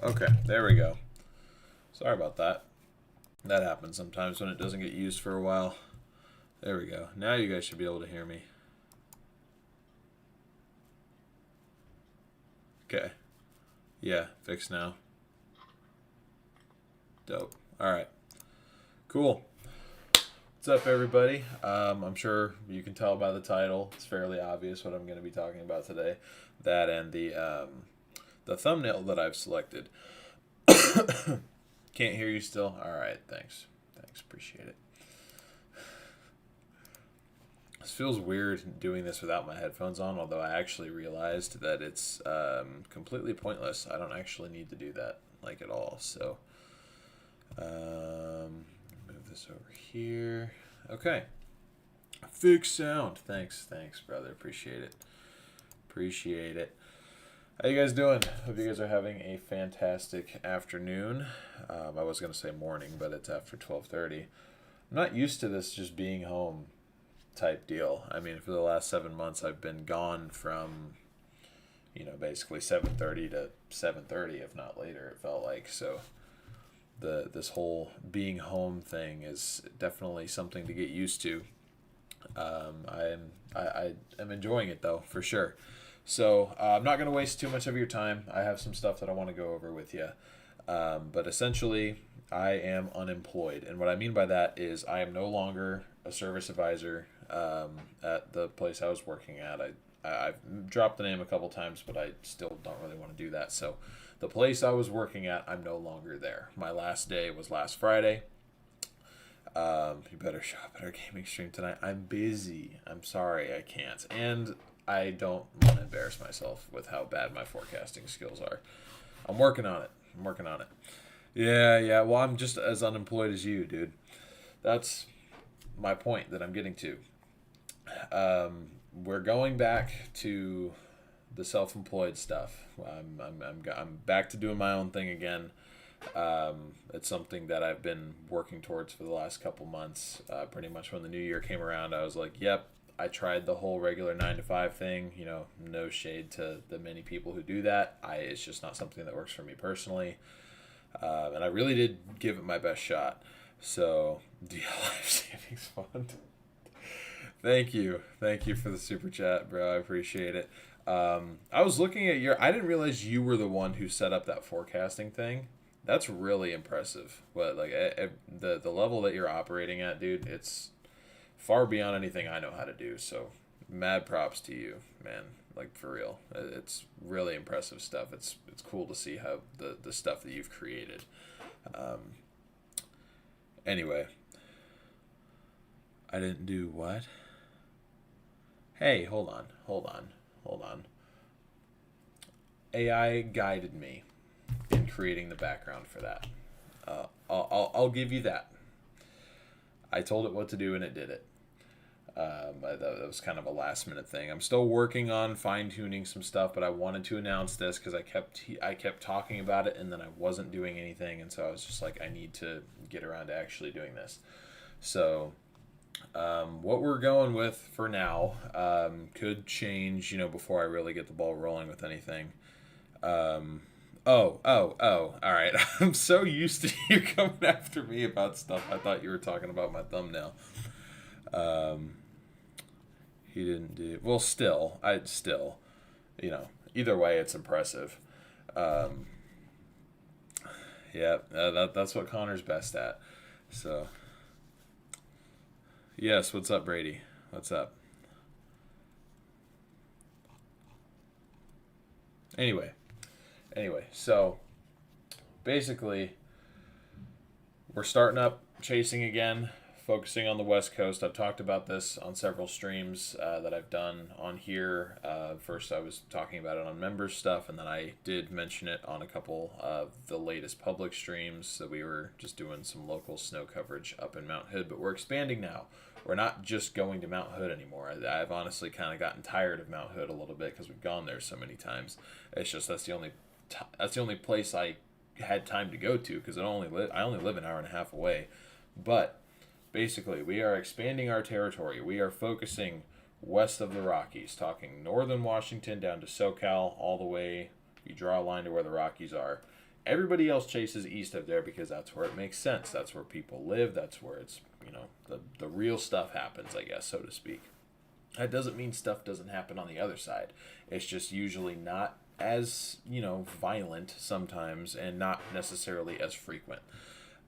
Okay, there we go. Sorry about that. That happens sometimes when it doesn't get used for a while. There we go. Now you guys should be able to hear me. Okay. Yeah, fixed now. Dope. All right. Cool. What's up, everybody? I'm sure you can tell by the title. It's fairly obvious what I'm going to be talking about today. That and the thumbnail that I've selected. Can't hear you still? All right. Thanks. Thanks. Appreciate it. This feels weird doing this without my headphones on, although I actually realized that it's completely pointless. I don't actually need to do that, like, at all. So, move this over here. Okay. Fixed sound. Thanks, brother. Appreciate it. Appreciate it. How you guys doing? Hope you guys are having a fantastic afternoon. I was going to say morning, but it's after 12:30. I'm not used to this just being home type deal. I mean, for the last 7 months, I've been gone from, basically 7:30 to 7:30, if not later. It felt like so. This whole being home thing is definitely something to get used to. I am enjoying it though, for sure. So I'm not going to waste too much of your time. I have some stuff that I want to go over with you. But essentially, I am unemployed, and what I mean by that is I am no longer a service advisor at the place I was working at. I've dropped the name a couple times, but I still don't really want to do that. So the place I was working at, I'm no longer there. My last day was last Friday. You better show up at our gaming stream tonight. I'm busy. I'm sorry I can't. And I don't want to embarrass myself with how bad my forecasting skills are. I'm working on it. Yeah. Well, I'm just as unemployed as you, dude. That's my point that I'm getting to. We're going back to the self-employed stuff. I'm back to doing my own thing again. It's something that I've been working towards for the last couple months. Pretty much when the new year came around, I was like, yep, I tried the whole regular 9 to 5 thing. No shade to the many people who do that. It's just not something that works for me personally. And I really did give it my best shot. So, DL Life Savings Fund. Thank you for the super chat, bro. I appreciate it. I was looking at I didn't realize you were the one who set up that forecasting thing. That's really impressive. The level that you're operating at, dude, it's far beyond anything I know how to do. So, mad props to you, man. Like, for real. It's really impressive stuff. It's cool to see how the stuff that you've created. Anyway. I didn't do what? Hey, hold on. AI guided me in creating the background for that. I'll give you that. I told it what to do and it did it. That was kind of a last minute thing. I'm still working on fine tuning some stuff, but I wanted to announce this because I kept talking about it and then I wasn't doing anything, and so I was just like, I need to get around to actually doing this. So. What we're going with for now could change, before I really get the ball rolling with anything. All right. I'm so used to you coming after me about stuff. I thought you were talking about my thumbnail. He didn't do well. Still, either way, it's impressive. Yeah, that's what Connor's best at. So. Yes, what's up, Brady? What's up? Anyway, so basically, we're starting up chasing again, focusing on the West Coast. I've talked about this on several streams that I've done on here. First, I was talking about it on members stuff, and then I did mention it on a couple of the latest public streams that we were just doing some local snow coverage up in Mount Hood, but we're expanding now. We're not just going to Mount Hood anymore. I've honestly kind of gotten tired of Mount Hood a little bit because we've gone there so many times. It's just that's the only place I had time to go to because I only live an hour and a half away. But basically, we are expanding our territory. We are focusing west of the Rockies, talking northern Washington down to SoCal, all the way. You draw a line to where the Rockies are, Everybody else chases east of there because that's where it makes sense. That's where people live. That's where it's, the real stuff happens, I guess, so to speak. That doesn't mean stuff doesn't happen on the other side. It's just usually not as, violent sometimes and not necessarily as frequent.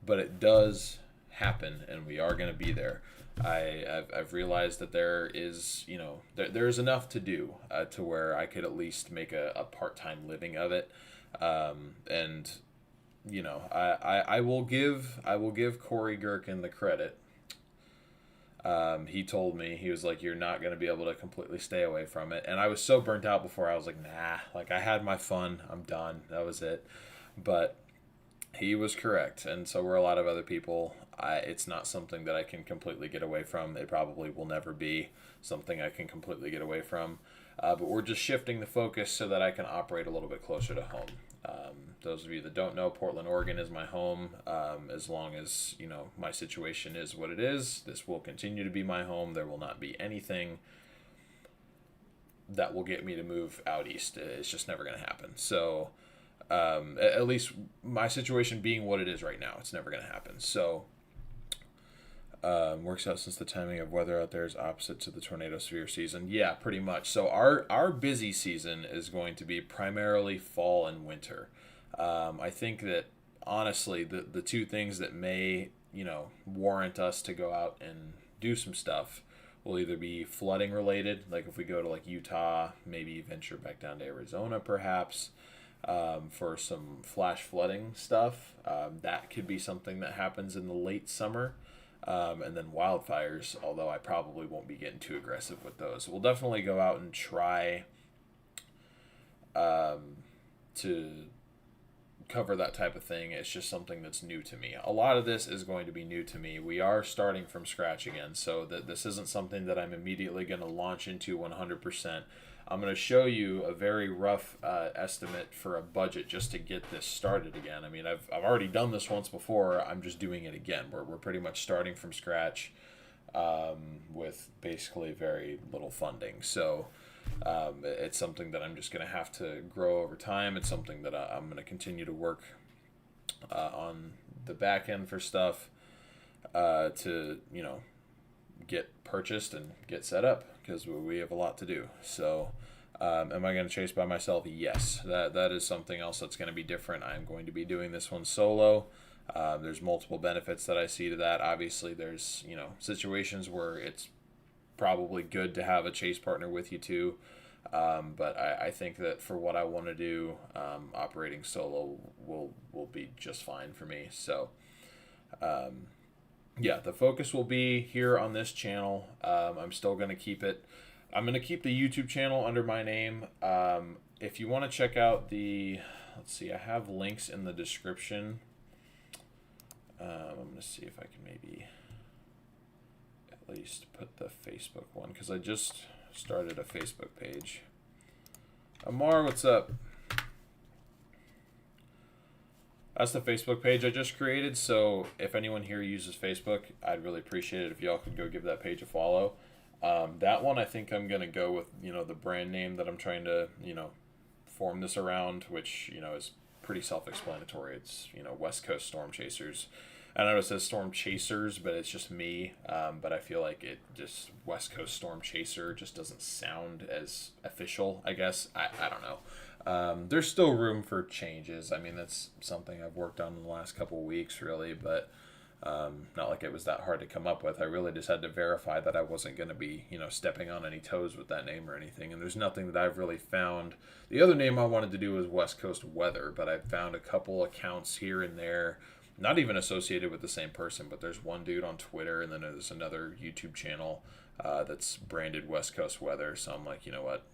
But it does happen, and we are going to be there. I've realized that there is, there's enough to do to where I could at least make a part-time living of it. And, I will give Corey Gherkin the credit. He told me, he was like, you're not going to be able to completely stay away from it. And I was so burnt out before, I was like, nah, like I had my fun. I'm done. That was it. But he was correct. And so were a lot of other people. It's not something that I can completely get away from. It probably will never be something I can completely get away from. But we're just shifting the focus so that I can operate a little bit closer to home. Those of you that don't know, Portland, Oregon is my home. As long as, my situation is what it is, this will continue to be my home. There will not be anything that will get me to move out east. It's just never going to happen. So, at least my situation being what it is right now, it's never going to happen. So, works out since the timing of weather out there is opposite to the tornado severe season. Yeah, pretty much. So our busy season is going to be primarily fall and winter. I think that honestly, the two things that may, warrant us to go out and do some stuff will either be flooding related, like if we go to like Utah, maybe venture back down to Arizona perhaps, for some flash flooding stuff. That could be something that happens in the late summer. And then wildfires, although I probably won't be getting too aggressive with those. We'll definitely go out and try to cover that type of thing. It's just something that's new to me. A lot of this is going to be new to me. We are starting from scratch again, so that this isn't something that I'm immediately going to launch into 100%. I'm going to show you a very rough estimate for a budget just to get this started again. I mean, I've already done this once before. I'm just doing it again. We're pretty much starting from scratch with basically very little funding. So it's something that I'm just going to have to grow over time. It's something that I'm going to continue to work on the back end for stuff to, get purchased and get set up, because we have a lot to do. So am I going to chase by myself? Yes. That is something else that's going to be different. I'm going to be doing this one solo. There's multiple benefits that I see to that. Obviously, there's, situations where it's probably good to have a chase partner with you too. But I think that for what I want to do, operating solo will be just fine for me. So, yeah, the focus will be here on this channel. I'm still going to keep it. I'm going to keep the YouTube channel under my name. If you want to check out let's see, I have links in the description. I'm going to see if I can maybe at least put the Facebook one, because I just started a Facebook page. Amar, what's up? That's the Facebook page I just created, so if anyone here uses Facebook, I'd really appreciate it if y'all could go give that page a follow. That one, I think I'm going to go with, the brand name that I'm trying to, form this around, which, is pretty self-explanatory. It's, West Coast Storm Chasers. I know it says Storm Chasers, but it's just me. But I feel like just West Coast Storm Chaser just doesn't sound as official, I guess. I don't know. There's still room for changes. I mean, that's something I've worked on in the last couple of weeks, really, but not like it was that hard to come up with. I really just had to verify that I wasn't going to be, stepping on any toes with that name or anything, and there's nothing that I've really found. The other name I wanted to do was West Coast Weather, but I've found a couple accounts here and there, not even associated with the same person, but there's one dude on Twitter, and then there's another YouTube channel that's branded West Coast Weather, so I'm like, you know what?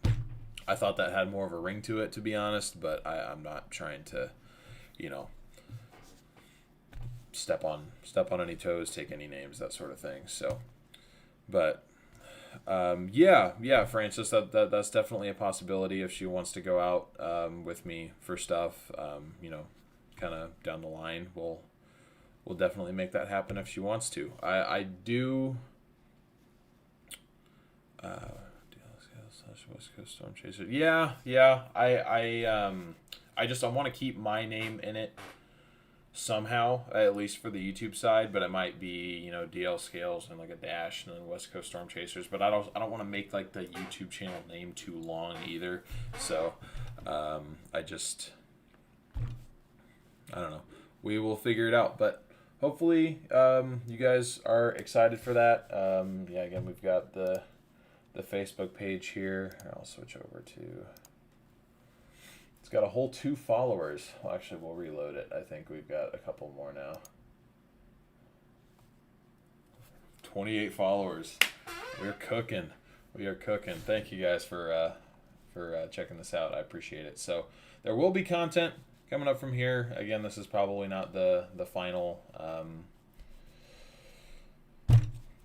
I thought that had more of a ring to it, to be honest, but I'm not trying to, step on any toes, take any names, that sort of thing. So, but yeah, Francis, that's definitely a possibility if she wants to go out with me for stuff. Kind of down the line, we'll definitely make that happen if she wants to. I do. West Coast Storm Chaser. Yeah. I want to keep my name in it somehow, at least for the YouTube side, but it might be, DL Scales and like a dash and then West Coast Storm Chasers, but I don't want to make like the YouTube channel name too long either. So I don't know. We will figure it out, but hopefully you guys are excited for that. Yeah, again, we've got the Facebook page here. I'll switch over to. It's got a whole 2 followers. Well, actually, we'll reload it. I think we've got a couple more now. 28 followers. We're cooking. We are cooking. Thank you guys for checking this out. I appreciate it. So there will be content coming up from here. Again, this is probably not the final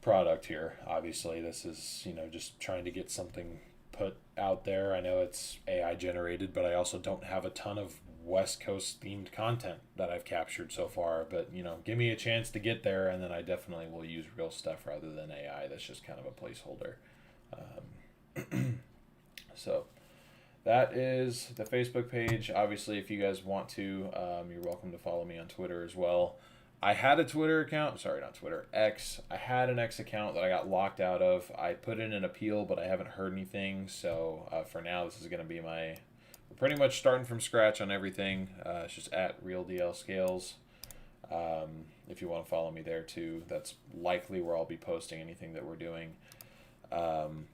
product here. Obviously, this is just trying to get something put out there. I know it's AI generated, but I also don't have a ton of West Coast themed content that I've captured so far. But give me a chance to get there, and then I definitely will use real stuff rather than AI. That's just kind of a placeholder. So that is the Facebook page. Obviously, if you guys want to, you're welcome to follow me on Twitter as well. I had a Twitter account. Sorry, not Twitter. X. I had an X account that I got locked out of. I put in an appeal, but I haven't heard anything. So for now, this is going to be we're pretty much starting from scratch on everything. It's just at Real DL Scales. If you want to follow me there too, that's likely where I'll be posting anything that we're doing. And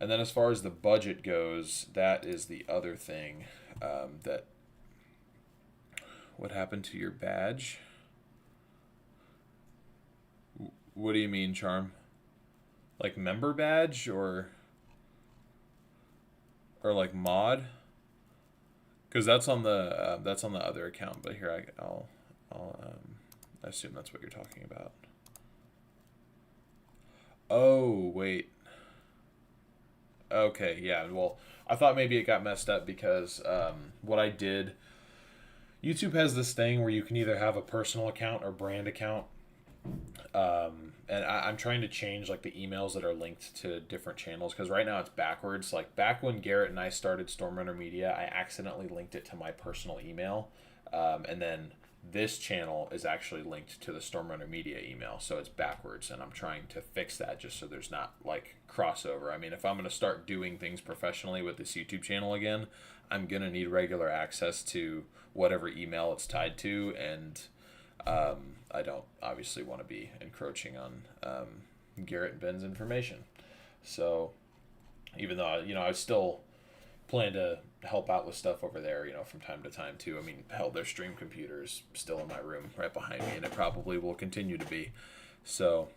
then as far as the budget goes, that is the other thing that. What happened to your badge? What do you mean, Charm? Like member badge or like mod? Because that's on the other account. But here I'll I assume that's what you're talking about. Oh wait. Okay, yeah. Well, I thought maybe it got messed up because what I did. YouTube has this thing where you can either have a personal account or brand account. And I'm trying to change like the emails that are linked to different channels because right now it's backwards. Like back when Garrett and I started Stormrunner Media, I accidentally linked it to my personal email, and then this channel is actually linked to the Stormrunner Media email, so it's backwards. And I'm trying to fix that just so there's not like crossover. I mean, if I'm going to start doing things professionally with this YouTube channel again, I'm going to need regular access to whatever email it's tied to, and I don't obviously want to be encroaching on Garrett and Ben's information. So even though I still plan to help out with stuff over there, from time to time too. I mean, hell, their stream computer is still in my room right behind me, and it probably will continue to be. So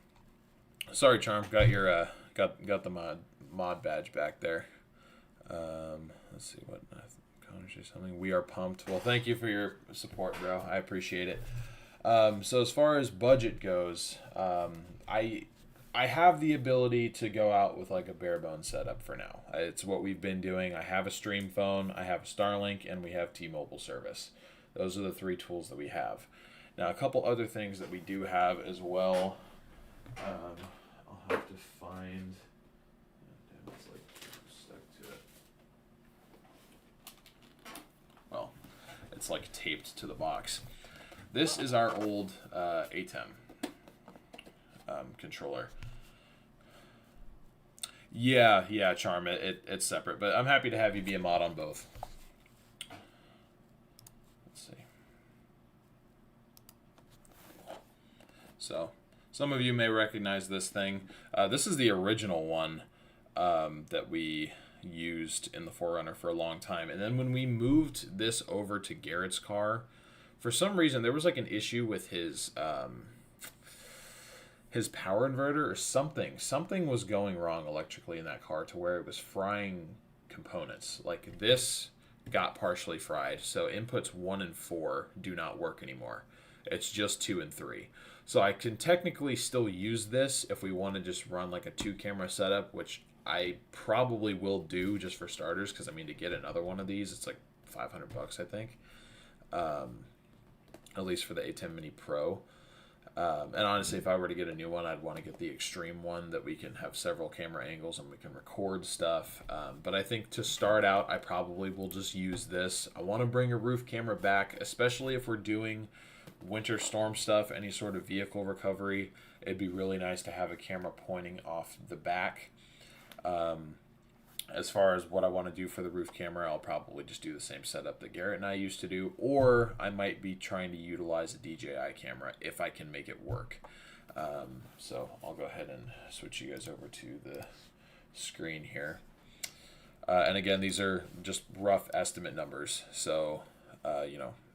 sorry, Charm, got your got the mod badge back there. Let's see what Connor say something. We are pumped. Well, thank you for your support, bro. I appreciate it. So as far as budget goes, I have the ability to go out with like a bare bones setup for now. It's what we've been doing. I have a stream phone, I have a Starlink, and we have T-Mobile service. Those are the 3 tools that we have. Now, a couple other things that we do have as well. I'll have to find. Damn, it's like stuck to it. Well, it's like taped to the box. This is our old ATEM controller. Yeah, Charm. It's separate, but I'm happy to have you be a mod on both. Let's see. So, some of you may recognize this thing. This is the original one that we used in the Forerunner for a long time. And then when we moved this over to Garrett's car, for some reason there was like an issue with his power inverter or something. Something was going wrong electrically in that car to where it was frying components. Like this got partially fried. So inputs 1 and 4 do not work anymore. It's just 2 and 3. So I can technically still use this if we want to just run like a 2-camera setup, which I probably will do just for starters. Because I mean, to get another one of these, it's like $500, I think. At least for the A10 Mini Pro. And honestly, if I were to get a new one, I'd want to get the extreme one that we can have several camera angles and we can record stuff. But I think to start out, I probably will just use this. I want to bring a roof camera back, especially if we're doing winter storm stuff, any sort of vehicle recovery. It'd be really nice to have a camera pointing off the back. As far as what I want to do for the roof camera, I'll probably just do the same setup that Garrett and I used to do, or I might be trying to utilize a DJI camera if I can make it work. So I'll go ahead and switch you guys over to the screen here. And again, these are just rough estimate numbers, so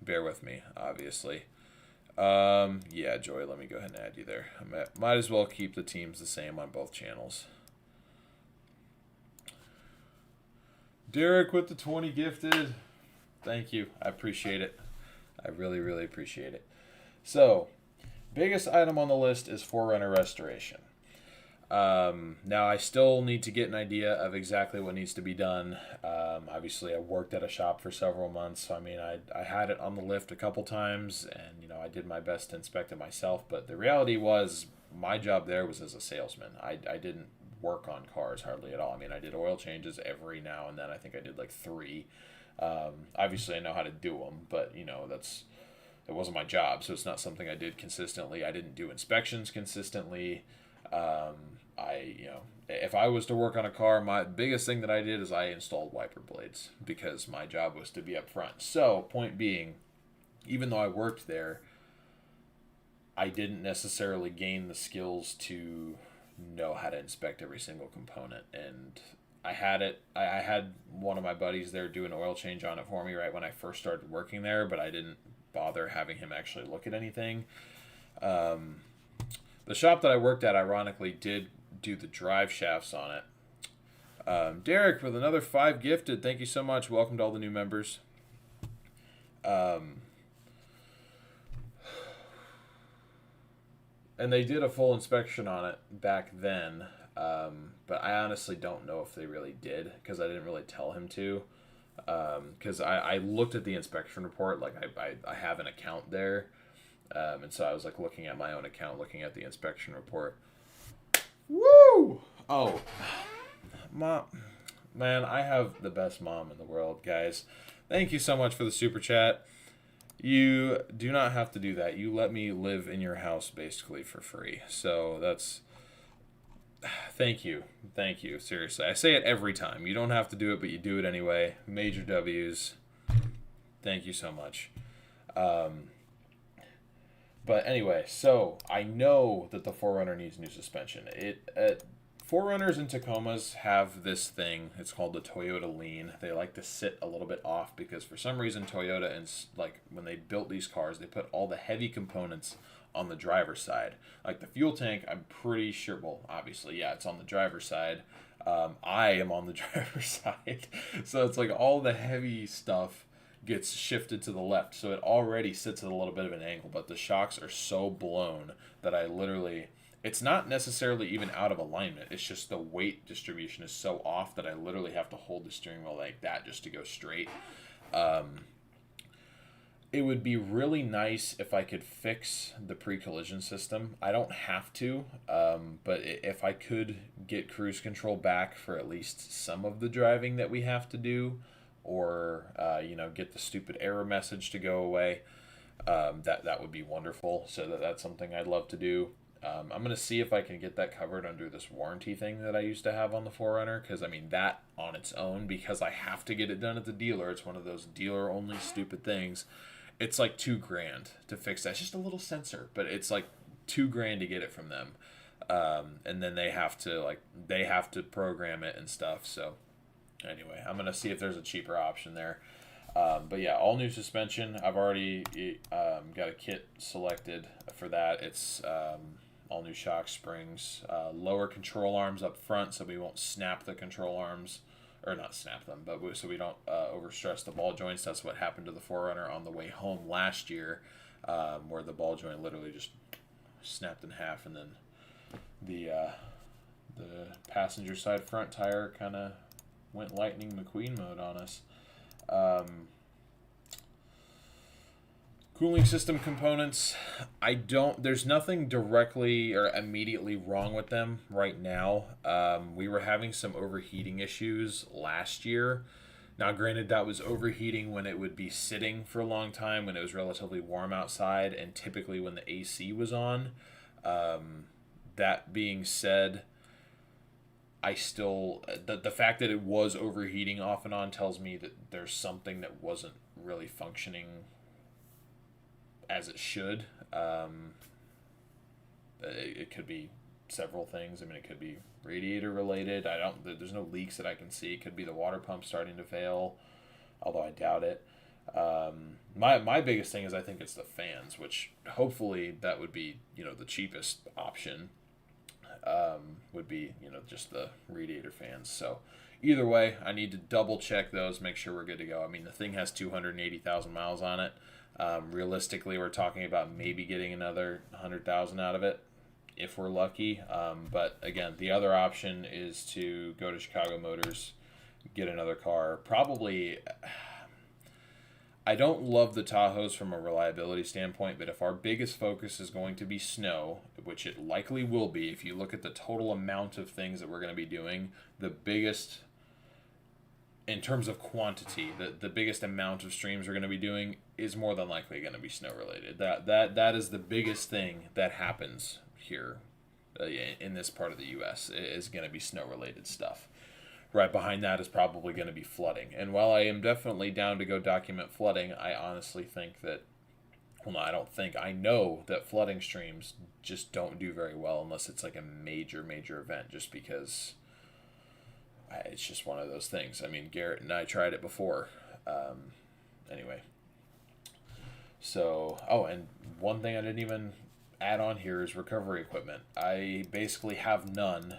bear with me, obviously. Yeah, Joy, let me go ahead and add you there. Might as well keep the teams the same on both channels. Derek with the 20 gifted. Thank you. I appreciate it. I really, really appreciate it. So, biggest item on the list is Forerunner restoration. Now, I still need to get an idea of exactly what needs to be done. Obviously, I worked at a shop for several months. So, I mean, I had it on the lift a couple times, and, I did my best to inspect it myself. But the reality was my job there was as a salesman. I didn't work on cars hardly at all. I mean, I did oil changes every now and then. I think I did like 3. Obviously, I know how to do them, but it wasn't my job, so it's not something I did consistently. I didn't do inspections consistently. If I was to work on a car, my biggest thing that I did is I installed wiper blades because my job was to be up front. So, point being, even though I worked there, I didn't necessarily gain the skills to know how to inspect every single component. And I had one of my buddies there do an oil change on it for me right when I first started working there, but I didn't bother having him actually look at anything. The shop that I worked at, ironically, did do the drive shafts on it. Derek with another 5 gifted. Thank you so much. Welcome to all the new members. And they did a full inspection on it back then, but I honestly don't know if they really did because I didn't really tell him to. Because I looked at the inspection report, like I have an account there, and so I was like looking at my own account, looking at the inspection report. Woo! Oh, mom, man, I have the best mom in the world, guys. Thank you so much for the super chat. You do not have to do that. You let me live in your house basically for free. So that's... Thank you. Thank you. Seriously. I say it every time. You don't have to do it, but you do it anyway. Major W's. Thank you so much. But anyway, so I know that the Forerunner needs new suspension. Forerunners and Tacomas have this thing. It's called the Toyota lean. They like to sit a little bit off because for some reason Toyota, and like when they built these cars, they put all the heavy components on the driver's side. Like the fuel tank, I'm pretty sure, well, obviously, yeah, it's on the driver's side. I am on the driver's side. So it's like all the heavy stuff gets shifted to the left. So it already sits at a little bit of an angle, but the shocks are so blown that I literally... It's not necessarily even out of alignment. It's just the weight distribution is so off that I literally have to hold the steering wheel like that just to go straight. It would be really nice if I could fix the pre-collision system. I don't have to, but if I could get cruise control back for at least some of the driving that we have to do, or get the stupid error message to go away, that would be wonderful. So that's something I'd love to do. I'm going to see if I can get that covered under this warranty thing that I used to have on the Forerunner, because, I mean, that on its own, because I have to get it done at the dealer, it's one of those dealer-only stupid things, it's like $2,000 to fix that. It's just a little sensor, but it's like $2,000 to get it from them. And then they have to program it and stuff, so anyway, I'm going to see if there's a cheaper option there. But yeah, all new suspension. I've already got a kit selected for that. It's all new shock springs, lower control arms up front so we won't snap the control arms, or not snap them, but so we don't overstress the ball joints. That's what happened to the Forerunner on the way home last year, where the ball joint literally just snapped in half, and then the passenger side front tire kind of went Lightning McQueen mode on us. Cooling system components, there's nothing directly or immediately wrong with them right now. We were having some overheating issues last year. Now, granted, that was overheating when it would be sitting for a long time, when it was relatively warm outside, and typically when the AC was on. That being said, the fact that it was overheating off and on tells me that there's something that wasn't really functioning as it should. It could be several things. I mean, it could be radiator related. There's no leaks that I can see. It could be the water pump starting to fail, although I doubt it. My biggest thing is I think it's the fans, which hopefully that would be, the cheapest option. Would be, just the radiator fans. So either way, I need to double check those, make sure we're good to go. I mean, the thing has 280,000 miles on it. Realistically, we're talking about maybe getting another 100,000 out of it if we're lucky. But again, the other option is to go to Chicago Motors, get another car. Probably, I don't love the Tahoes from a reliability standpoint, but if our biggest focus is going to be snow, which it likely will be, if you look at the total amount of things that we're going to be doing, the biggest, in terms of quantity, the biggest amount of streams we're going to be doing is more than likely going to be snow related. That is the biggest thing that happens here in this part of the U.S. is going to be snow related stuff. Right behind that is probably going to be flooding. And while I am definitely down to go document flooding, I honestly think that, well, no, I don't think, I know that flooding streams just don't do very well unless it's like a major, major event, just because it's just one of those things. I mean, Garrett and I tried it before. Anyway. So, and one thing I didn't even add on here is recovery equipment. I basically have none.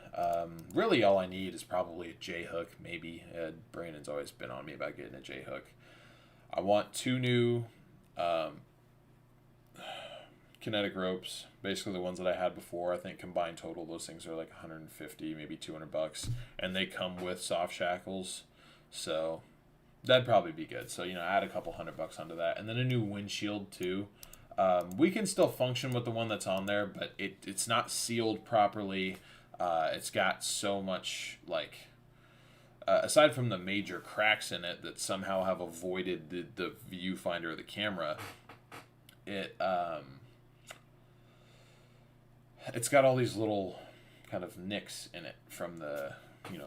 Really all I need is probably a J-hook, maybe. Brandon's always been on me about getting a J-hook. I want 2 new kinetic ropes, basically the ones that I had before. I think combined total those things are like 150, maybe $200, and they come with soft shackles, so that'd probably be good. So add a couple $100 onto that, and then a new windshield too. We can still function with the one that's on there, but it's not sealed properly. It's got so much, aside from the major cracks in it that somehow have avoided the viewfinder of the camera, it's got all these little kind of nicks in it from the,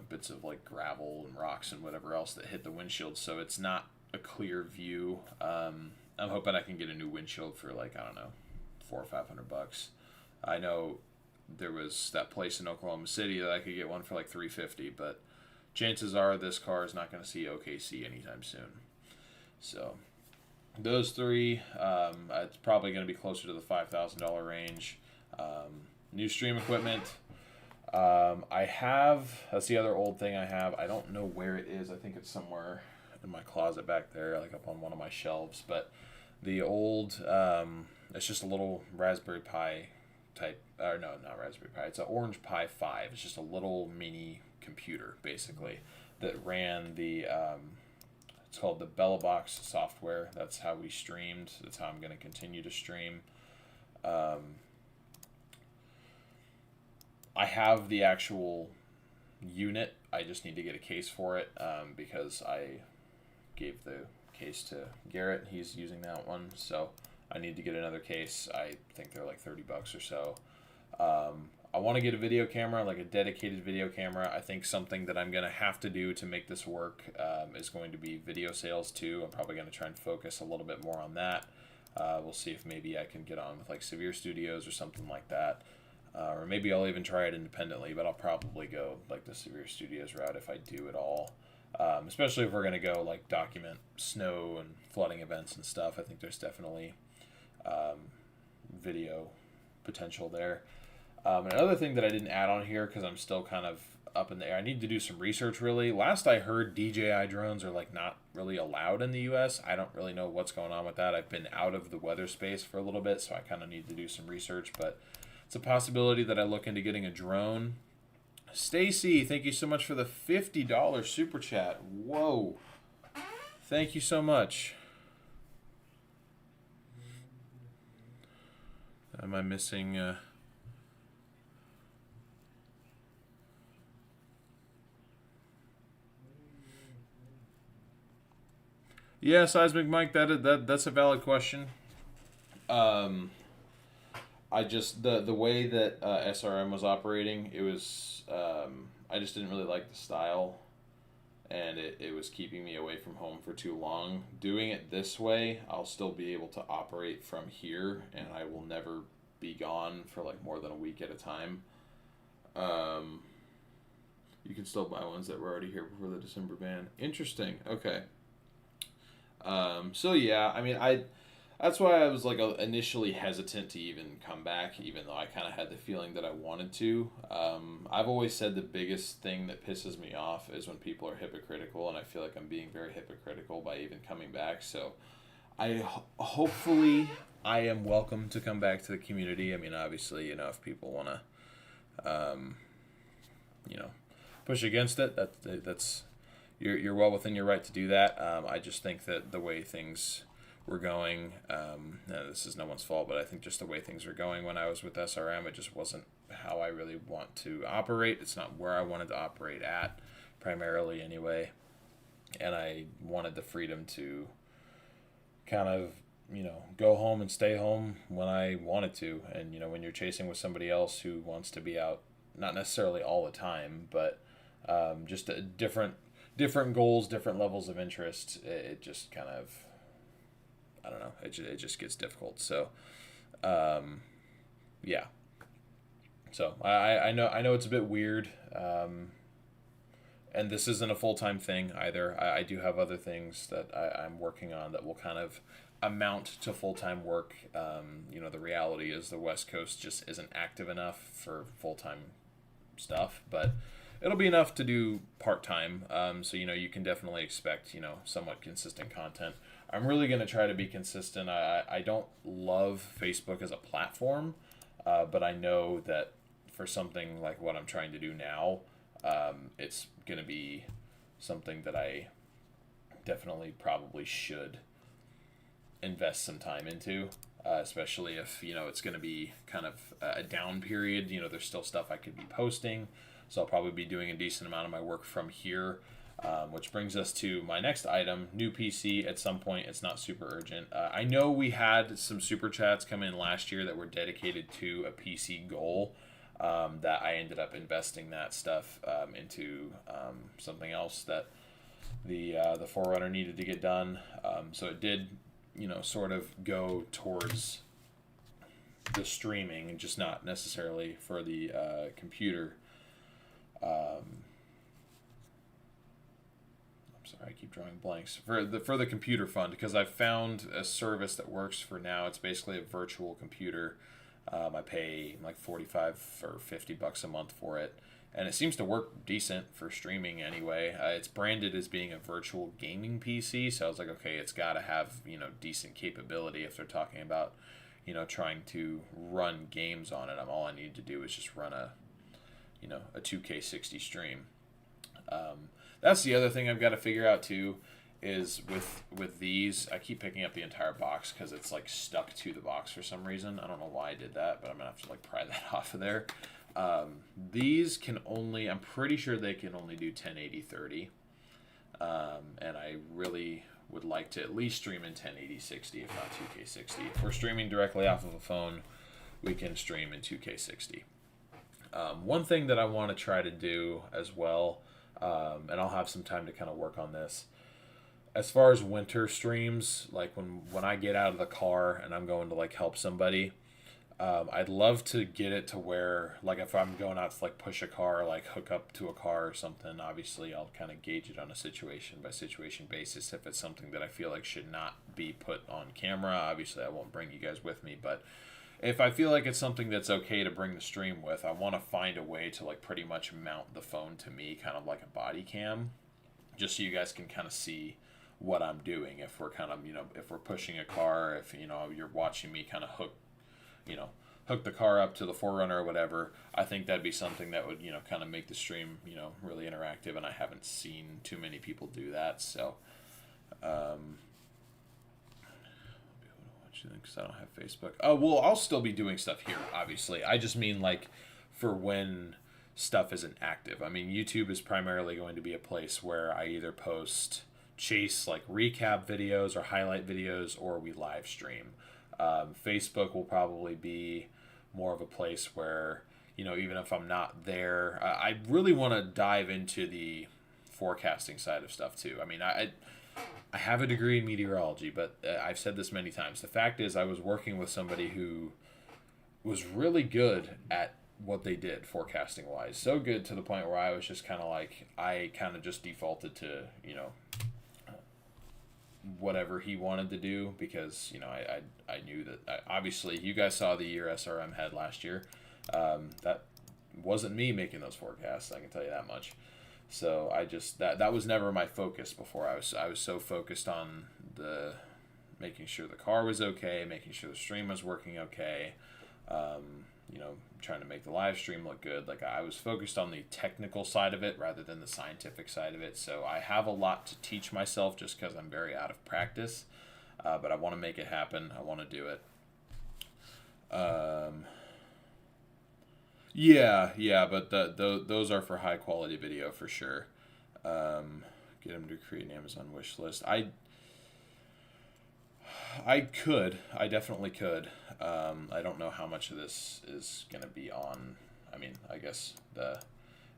bits of gravel and rocks and whatever else that hit the windshield, so it's not a clear view. I'm hoping I can get a new windshield for $400 or $500. I know there was that place in Oklahoma City that I could get one for $350, but chances are this car is not going to see OKC anytime soon. So those 3, it's probably going to be closer to the $5,000 range. New stream equipment. That's the other old thing I have. I don't know where it is. I think it's somewhere in my closet back there, up on one of my shelves. But the old, it's just a little Raspberry Pi type, or no, not Raspberry Pi. It's an Orange Pi 5. It's just a little mini computer, basically, that ran the, it's called the BellaBox software. That's how we streamed. That's how I'm going to continue to stream. I have the actual unit. I just need to get a case for it because I gave the case to Garrett. He's using that one, so I need to get another case. I think they're $30 or so. I want to get a video camera, a dedicated video camera. I think something that I'm going to have to do to make this work is going to be video sales too. I'm probably going to try and focus a little bit more on that. We'll see if maybe I can get on with Severe Studios or something like that. Or maybe I'll even try it independently, but I'll probably go the Severe Studios route if I do it all. Especially if we're going to go document snow and flooding events and stuff. I think there's definitely video potential there. Another thing that I didn't add on here because I'm still kind of up in the air. I need to do some research really. Last I heard, DJI drones are not really allowed in the U.S. I don't really know what's going on with that. I've been out of the weather space for a little bit, so I kind of need to do some research, but it's a possibility that I look into getting a drone. Stacy, thank you so much for the $50 super chat. Whoa. Thank you so much. Am I missing? Yeah, Seismic Mike. That's a valid question. Um, I just the way that SRM was operating, it was I just didn't really like the style, and it was keeping me away from home for too long. Doing it this way, I'll still be able to operate from here, and I will never be gone for like more than a week at a time. Um, you can still buy ones that were already here before the December ban. Interesting. Okay. So yeah, I mean, that's why I was like initially hesitant to even come back, even though I kind of had the feeling that I wanted to. I've always said the biggest thing that pisses me off is when people are hypocritical, and I feel like I'm being very hypocritical by even coming back. So hopefully I am welcome to come back to the community. I mean, obviously, if people want to, you know, push against it, that's you're well within your right to do that. I just think that the way things were going, this is no one's fault, but I think just the way things were going when I was with SRM, it just wasn't how I really want to operate. It's not where I wanted to operate at, primarily anyway. And I wanted the freedom to kind of, go home and stay home when I wanted to. And, when you're chasing with somebody else who wants to be out, not necessarily all the time, but just a different goals, different levels of interest, it just kind of, I don't know, it just gets difficult. So, yeah. So I know it's a bit weird, and this isn't a full time thing either. I do have other things that I'm working on that will kind of amount to full time work. The reality is the West Coast just isn't active enough for full time stuff, but it'll be enough to do part time. So you can definitely expect somewhat consistent content. I'm really gonna try to be consistent. I don't love Facebook as a platform, but I know that for something like what I'm trying to do now, it's gonna be something that I definitely probably should invest some time into. Especially if it's going to be kind of a down period. There's still stuff I could be posting, so I'll probably be doing a decent amount of my work from here. Which brings us to my next item: new PC. At some point, it's not super urgent. I know we had some super chats come in last year that were dedicated to a PC goal. That I ended up investing that stuff into something else that the Forerunner needed to get done. So it did, sort of go towards the streaming and just not necessarily for the computer. I'm sorry, I keep drawing blanks for the computer fund, because I've found a service that works for now. It's basically a virtual computer. I pay like 45 or $50 a month for it, and it seems to work decent for streaming anyway. It's branded as being a virtual gaming PC, so I was like, okay, it's got to have decent capability if they're talking about trying to run games on it. All I need to do is just run a 2K60 stream. That's the other thing I've got to figure out too, is with these, I keep picking up the entire box because it's like stuck to the box for some reason. I don't know why I did that, but I'm gonna have to like pry that off of there. These can only, I'm pretty sure they can only do 1080-30, and I really would like to at least stream in 1080-60, if not 2K60. If we're streaming directly off of a phone, we can stream in 2K60. One thing that I want to try to do as well, and I'll have some time to kind of work on this, as far as winter streams, like when I get out of the car and I'm going to like help somebody, I'd love to get it to where, like, if I'm going out to like push a car, like hook up to a car or something, obviously I'll kind of gauge it on a situation by situation basis. If it's something that I feel like should not be put on camera, obviously I won't bring you guys with me, but if I feel like it's something that's okay to bring the stream with, I want to find a way to like pretty much mount the phone to me, kind of like a body cam, just so you guys can kind of see what I'm doing. If we're kind of, if we're pushing a car, if, you're watching me kind of hook the car up to the Forerunner or whatever, I think that'd be something that would, kind of make the stream, really interactive, and I haven't seen too many people do that. So, watch because I don't have Facebook. Oh, well, I'll still be doing stuff here, obviously. I just mean like for when stuff isn't active. I mean, YouTube is primarily going to be a place where I either post chase like recap videos or highlight videos, or we live stream. Facebook will probably be more of a place where, even if I'm not there, I really want to dive into the forecasting side of stuff too. I mean, I have a degree in meteorology, but I've said this many times. The fact is, I was working with somebody who was really good at what they did forecasting wise. So good to the point where I was just kind of like, I kind of just defaulted to, whatever he wanted to do because, I knew that, obviously, you guys saw the year SRM had last year. That wasn't me making those forecasts, I can tell you that much. So I just that was never my focus before. I was so focused on the making sure the car was okay, making sure the stream was working okay, trying to make the live stream look good. Like I was focused on the technical side of it rather than the scientific side of it. So I have a lot to teach myself just because I'm very out of practice, but I want to make it happen. I want to do it. Yeah, but those are for high quality video for sure. Get them to create an Amazon wish list. I definitely could. I don't know how much of this is gonna be on. I mean, I guess the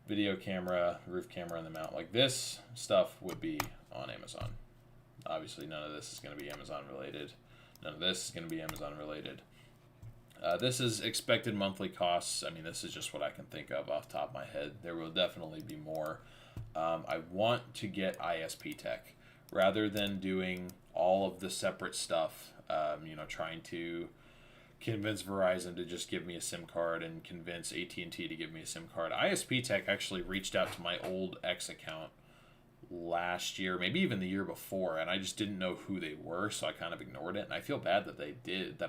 video camera, roof camera, and the mount. Like this stuff would be on Amazon. Obviously, none of this is gonna be Amazon related. None of this is gonna be Amazon related. This is expected monthly costs. I mean, this is just what I can think of off the top of my head. There will definitely be more. I want to get ISP tech rather than doing all of the separate stuff. Trying to convince Verizon to just give me a SIM card and convince AT&T to give me a SIM card. ISP tech actually reached out to my old X account last year, maybe even the year before, and I just didn't know who they were, so I kind of ignored it. And I feel bad that I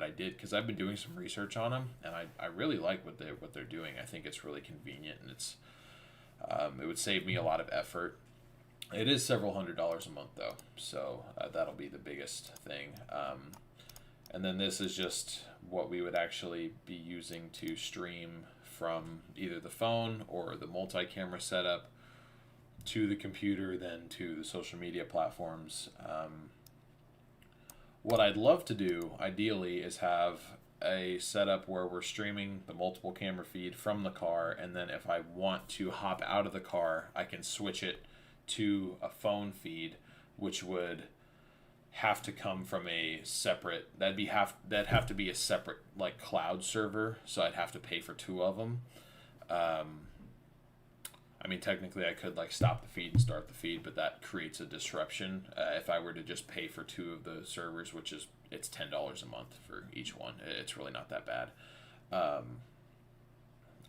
did, because I've been doing some research on them, and I really like what they're doing. I think it's really convenient, and it would save me a lot of effort. It is several $100s a month though, so that'll be the biggest thing. And then this is just what we would actually be using to stream from either the phone or the multi-camera setup to the computer, then to the social media platforms. What I'd love to do, ideally, is have a setup where we're streaming the multiple camera feed from the car, and then if I want to hop out of the car, I can switch it to a phone feed, which would have to come from a separate, that'd have to be a separate like cloud server, so I'd have to pay for two of them. I mean, technically I could like stop the feed and start the feed, but that creates a disruption. If I were to just pay for two of the servers, it's $10 a month for each one. It's really not that bad.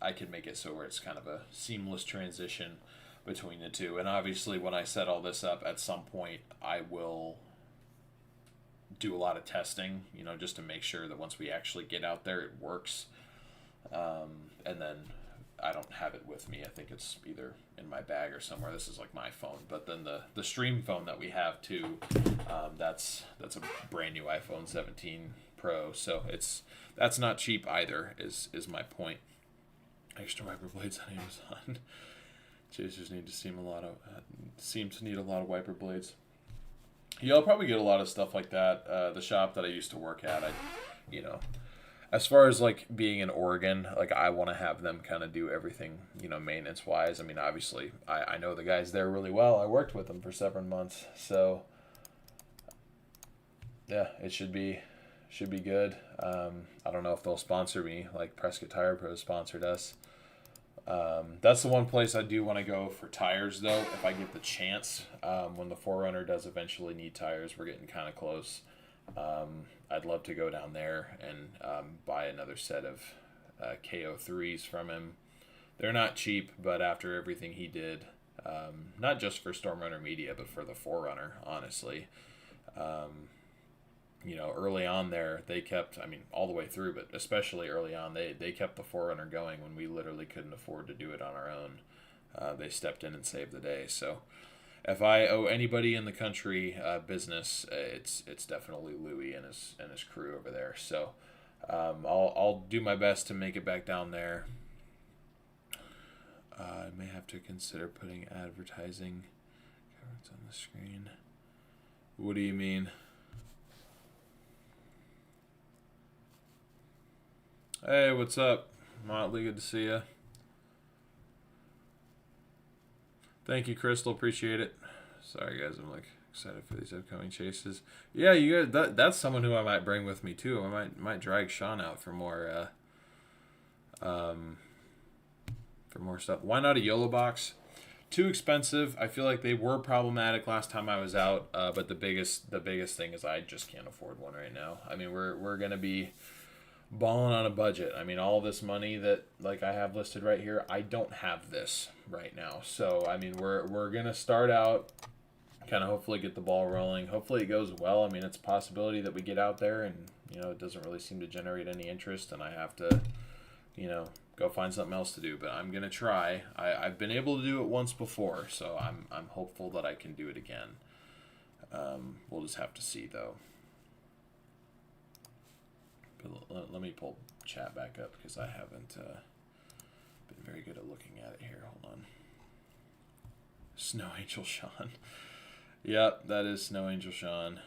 I could make it so where it's kind of a seamless transition between the two. And obviously when I set all this up, at some point I will do a lot of testing, just to make sure that once we actually get out there, it works. And then I don't have it with me. I think it's either in my bag or somewhere. This is like my phone, but then the stream phone that we have too, that's a brand new iPhone 17 Pro. So that's not cheap either. Is my point. Extra wiper blades on Amazon. Chasers seem to need a lot of wiper blades. Yeah, I'll probably get a lot of stuff like that. The shop that I used to work at, as far as like being in Oregon, like I want to have them kind of do everything, maintenance wise. I mean, obviously I know the guys there really well. I worked with them for 7 months. So yeah, it should be good. I don't know if they'll sponsor me like Prescott Tire Pro sponsored us. That's the one place I do want to go for tires, though, if I get the chance. When the 4Runner does eventually need tires, we're getting kind of close. I'd love to go down there and buy another set of KO3s from him. They're not cheap, but after everything he did, not just for Storm Runner Media, but for the 4Runner, honestly. Early on there, they kept, all the way through, but especially early on, they kept the 4Runner going when we literally couldn't afford to do it on our own. They stepped in and saved the day. So if I owe anybody in the country business, it's definitely Louis and his crew over there. So I'll do my best to make it back down there. I may have to consider putting advertising cards on the screen. What do you mean? Hey, what's up, Motley? Good to see you. Thank you, Crystal. Appreciate it. Sorry, guys. I'm like excited for these upcoming chases. Yeah, you guys. That's someone who I might bring with me too. I might drag Sean out for more stuff. Why not a YOLO box? Too expensive. I feel like they were problematic last time I was out. But the biggest thing is I just can't afford one right now. I mean, we're gonna be balling on a budget. I mean, all this money that like I have listed right here, I don't have this right now. So I mean, we're gonna start out, kind of hopefully get the ball rolling. Hopefully it goes well. I mean, it's a possibility that we get out there and it doesn't really seem to generate any interest, and I have to go find something else to do. But I'm gonna try. I've been able to do it once before, so I'm hopeful that I can do it again. We'll just have to see though. But let me pull chat back up because I haven't been very good at looking at it here. Hold on. Snow Angel Sean. Yep, that is Snow Angel Sean.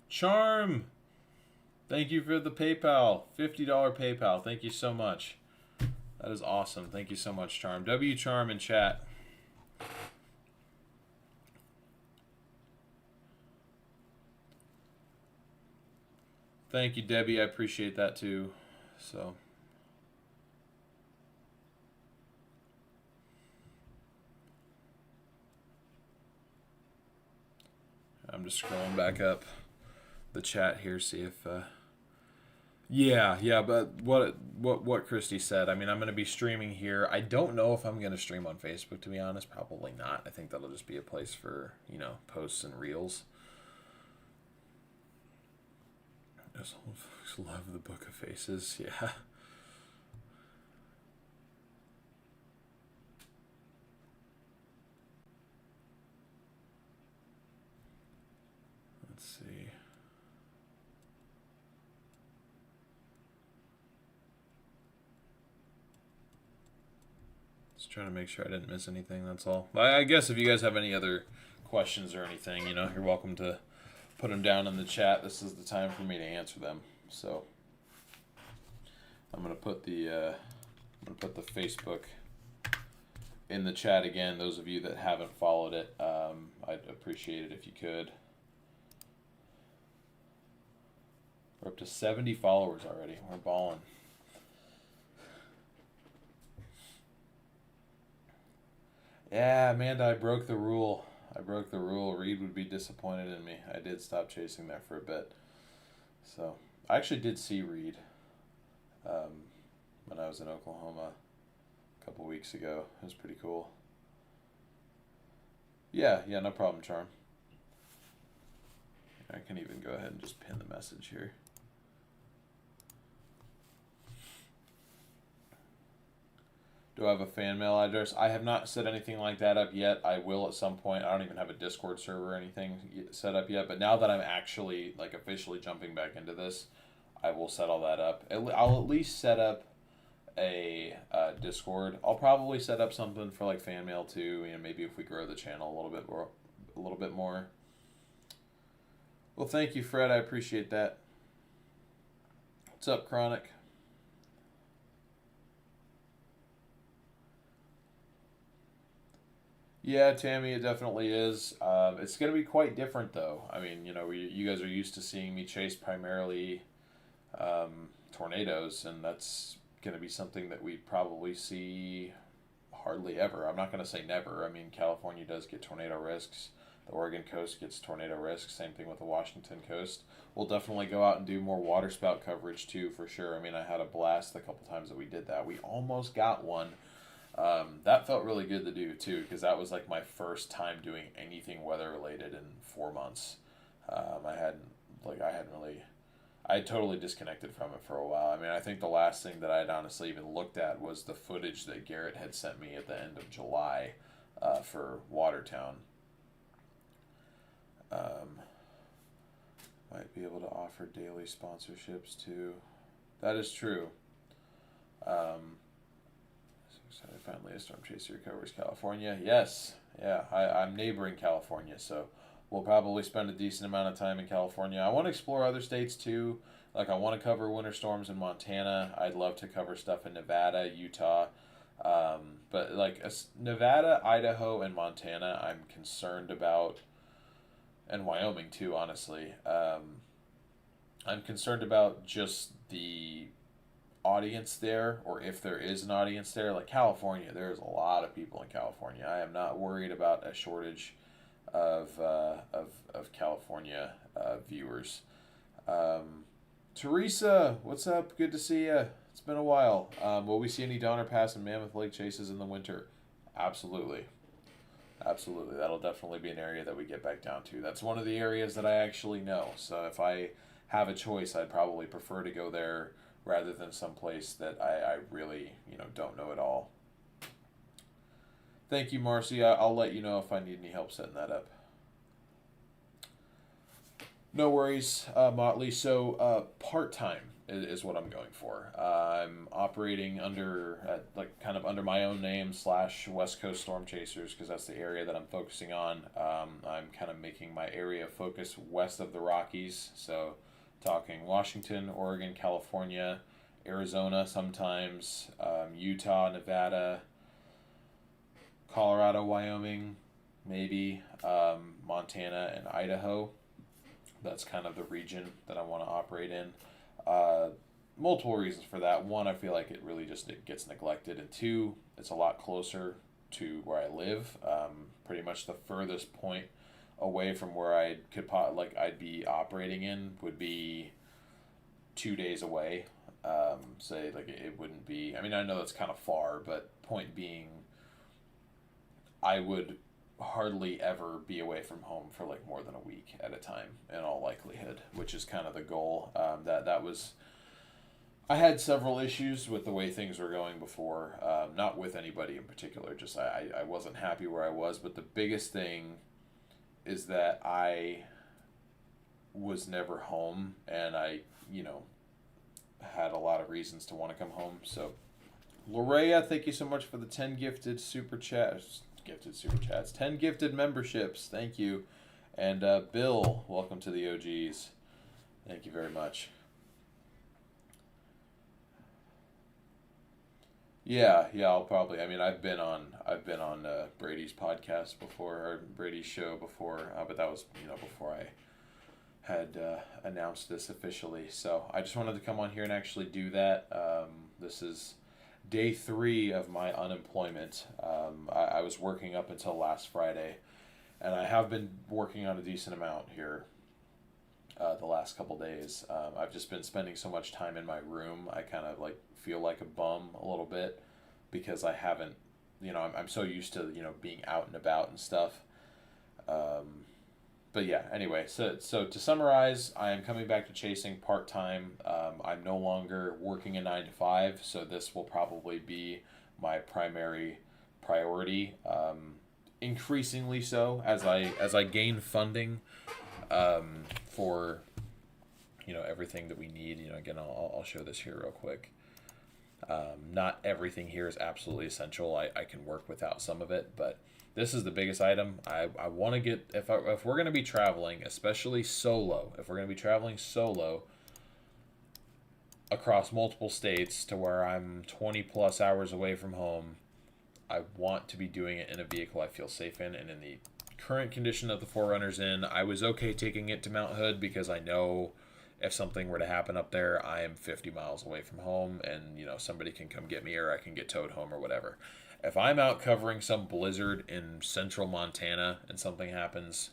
Charm! Thank you for the PayPal. $50 PayPal. Thank you so much. That is awesome. Thank you so much, Charm. W Charm in chat. Thank you, Debbie. I appreciate that too. So I'm just scrolling back up the chat here, see if yeah, but what Christy said. I mean, I'm going to be streaming here. I don't know if I'm going to stream on Facebook, to be honest. Probably not. I think that'll just be a place for, posts and reels. I just love the Book of Faces. Yeah. Let's see. Trying to make sure I didn't miss anything, that's all. I guess if you guys have any other questions or anything, you're welcome to put them down in the chat. This is the time for me to answer them. So I'm gonna put the Facebook in the chat again. Those of you that haven't followed it, I'd appreciate it if you could. We're up to 70 followers already. We're balling. Yeah, Amanda, I broke the rule. Reed would be disappointed in me. I did stop chasing there for a bit. So, I actually did see Reed when I was in Oklahoma a couple weeks ago. It was pretty cool. Yeah, no problem, Charm. I can even go ahead and just pin the message here. Do I have a fan mail address? I have not set anything like that up yet. I will at some point. I don't even have a Discord server or anything set up yet. But now that I'm actually officially jumping back into this, I will set all that up. I'll at least set up a Discord. I'll probably set up something for fan mail too. Maybe if we grow the channel a little bit more. Well, thank you, Fred. I appreciate that. What's up, Chronic? Yeah, Tammy, it definitely is. It's going to be quite different, though. I mean, you guys are used to seeing me chase primarily tornadoes, and that's going to be something that we probably see hardly ever. I'm not going to say never. I mean, California does get tornado risks. The Oregon coast gets tornado risks. Same thing with the Washington coast. We'll definitely go out and do more waterspout coverage, too, for sure. I mean, I had a blast the couple times that we did that. We almost got one. That felt really good to do too, because that was my first time doing anything weather related in 4 months. I hadn't really I totally disconnected from it for a while. I mean, I think the last thing that I'd honestly even looked at was the footage that Garrett had sent me at the end of July for Watertown. Um, might be able to offer daily sponsorships too. That is true. Um, so finally, a storm chaser covers California. Yes, yeah, I'm neighboring California, so we'll probably spend a decent amount of time in California. I want to explore other states too. Like, I want to cover winter storms in Montana. I'd love to cover stuff in Nevada, Utah. But like Nevada, Idaho, and Montana, I'm concerned about, and Wyoming too, honestly. I'm concerned about just the audience there, or if there is an audience there. Like California, there's a lot of people in California. I am not worried about a shortage of California viewers. Teresa, what's up? Good to see you. It's been a while. Will we see any Donner Pass and Mammoth Lake chases in the winter? Absolutely. Absolutely. That'll definitely be an area that we get back down to. That's one of the areas that I actually know. So if I have a choice, I'd probably prefer to go there rather than someplace that I really, don't know at all. Thank you, Marcy. I'll let you know if I need any help setting that up. No worries, Motley. So part-time is what I'm going for. I'm operating under my own name / West Coast Storm Chasers, because that's the area that I'm focusing on. I'm kind of making my area of focus west of the Rockies, so talking Washington, Oregon, California, Arizona sometimes, Utah, Nevada, Colorado, Wyoming, maybe, Montana, and Idaho. That's kind of the region that I want to operate in. Multiple reasons for that. One, I feel like it gets neglected. And two, it's a lot closer to where I live. Pretty much the furthest point away from where I'd be operating in would be 2 days away. Say, like, it wouldn't be, I mean, I know that's kind of far, but point being, I would hardly ever be away from home for like more than a week at a time in all likelihood, which is kind of the goal. I had several issues with the way things were going before, not with anybody in particular, just I wasn't happy where I was. But the biggest thing is that I was never home, and I had a lot of reasons to want to come home. So Lorea, thank you so much for the 10 gifted super chats. 10 gifted memberships. Thank you. And Bill, welcome to the OGs. Thank you very much. Yeah, I'll probably. I mean, I've been on Brady's podcast before, or Brady's show before, but that was before I had announced this officially. So I just wanted to come on here and actually do that. This is day 3 of my unemployment. I was working up until last Friday, and I have been working on a decent amount here the last couple days. I've just been spending so much time in my room. I kind of feel like a bum a little bit because I haven't, I'm so used to, being out and about and stuff. But yeah, anyway, so to summarize, I am coming back to chasing part-time. I'm no longer working a 9 to 5, so this will probably be my primary priority. Increasingly so as I gain funding for everything that we need. Again, I'll show this here real quick. Not everything here is absolutely essential. I can work without some of it, but this is the biggest item. I want to get, if we're going to be traveling, especially solo, if we're going to be traveling solo across multiple states to where I'm 20 plus hours away from home, I want to be doing it in a vehicle I feel safe in. And in the current condition that the 4Runner's in, I was okay taking it to Mount Hood because I know if something were to happen up there, I am 50 miles away from home, and somebody can come get me, or I can get towed home or whatever. If I'm out covering some blizzard in central Montana and something happens,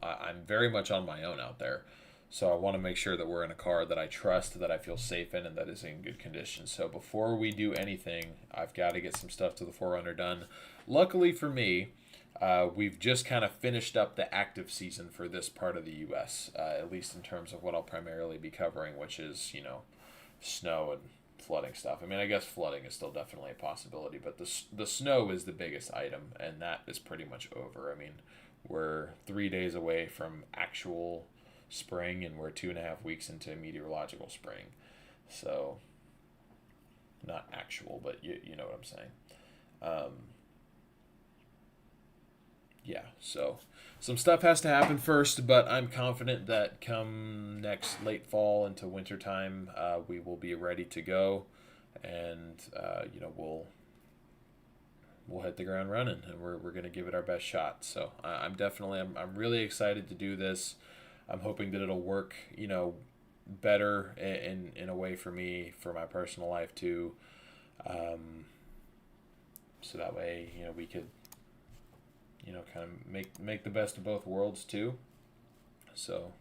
I'm very much on my own out there. So I want to make sure that we're in a car that I trust, that I feel safe in, and that is in good condition. So before we do anything, I've got to get some stuff to the 4Runner done. Luckily for me, We've just kind of finished up the active season for this part of the U.S., at least in terms of what I'll primarily be covering, which is, snow and flooding stuff. I mean, I guess flooding is still definitely a possibility, but the snow is the biggest item, and that is pretty much over. I mean, we're 3 days away from actual spring, and we're 2.5 weeks into meteorological spring. So, not actual, but you know what I'm saying. Um, yeah, so some stuff has to happen first, but I'm confident that come next late fall into wintertime, we will be ready to go, and we'll hit the ground running, and we're gonna give it our best shot. So I'm really excited to do this. I'm hoping that it'll work, better in a way for me for my personal life too. Um, so that way, we could kind of make the best of both worlds too. So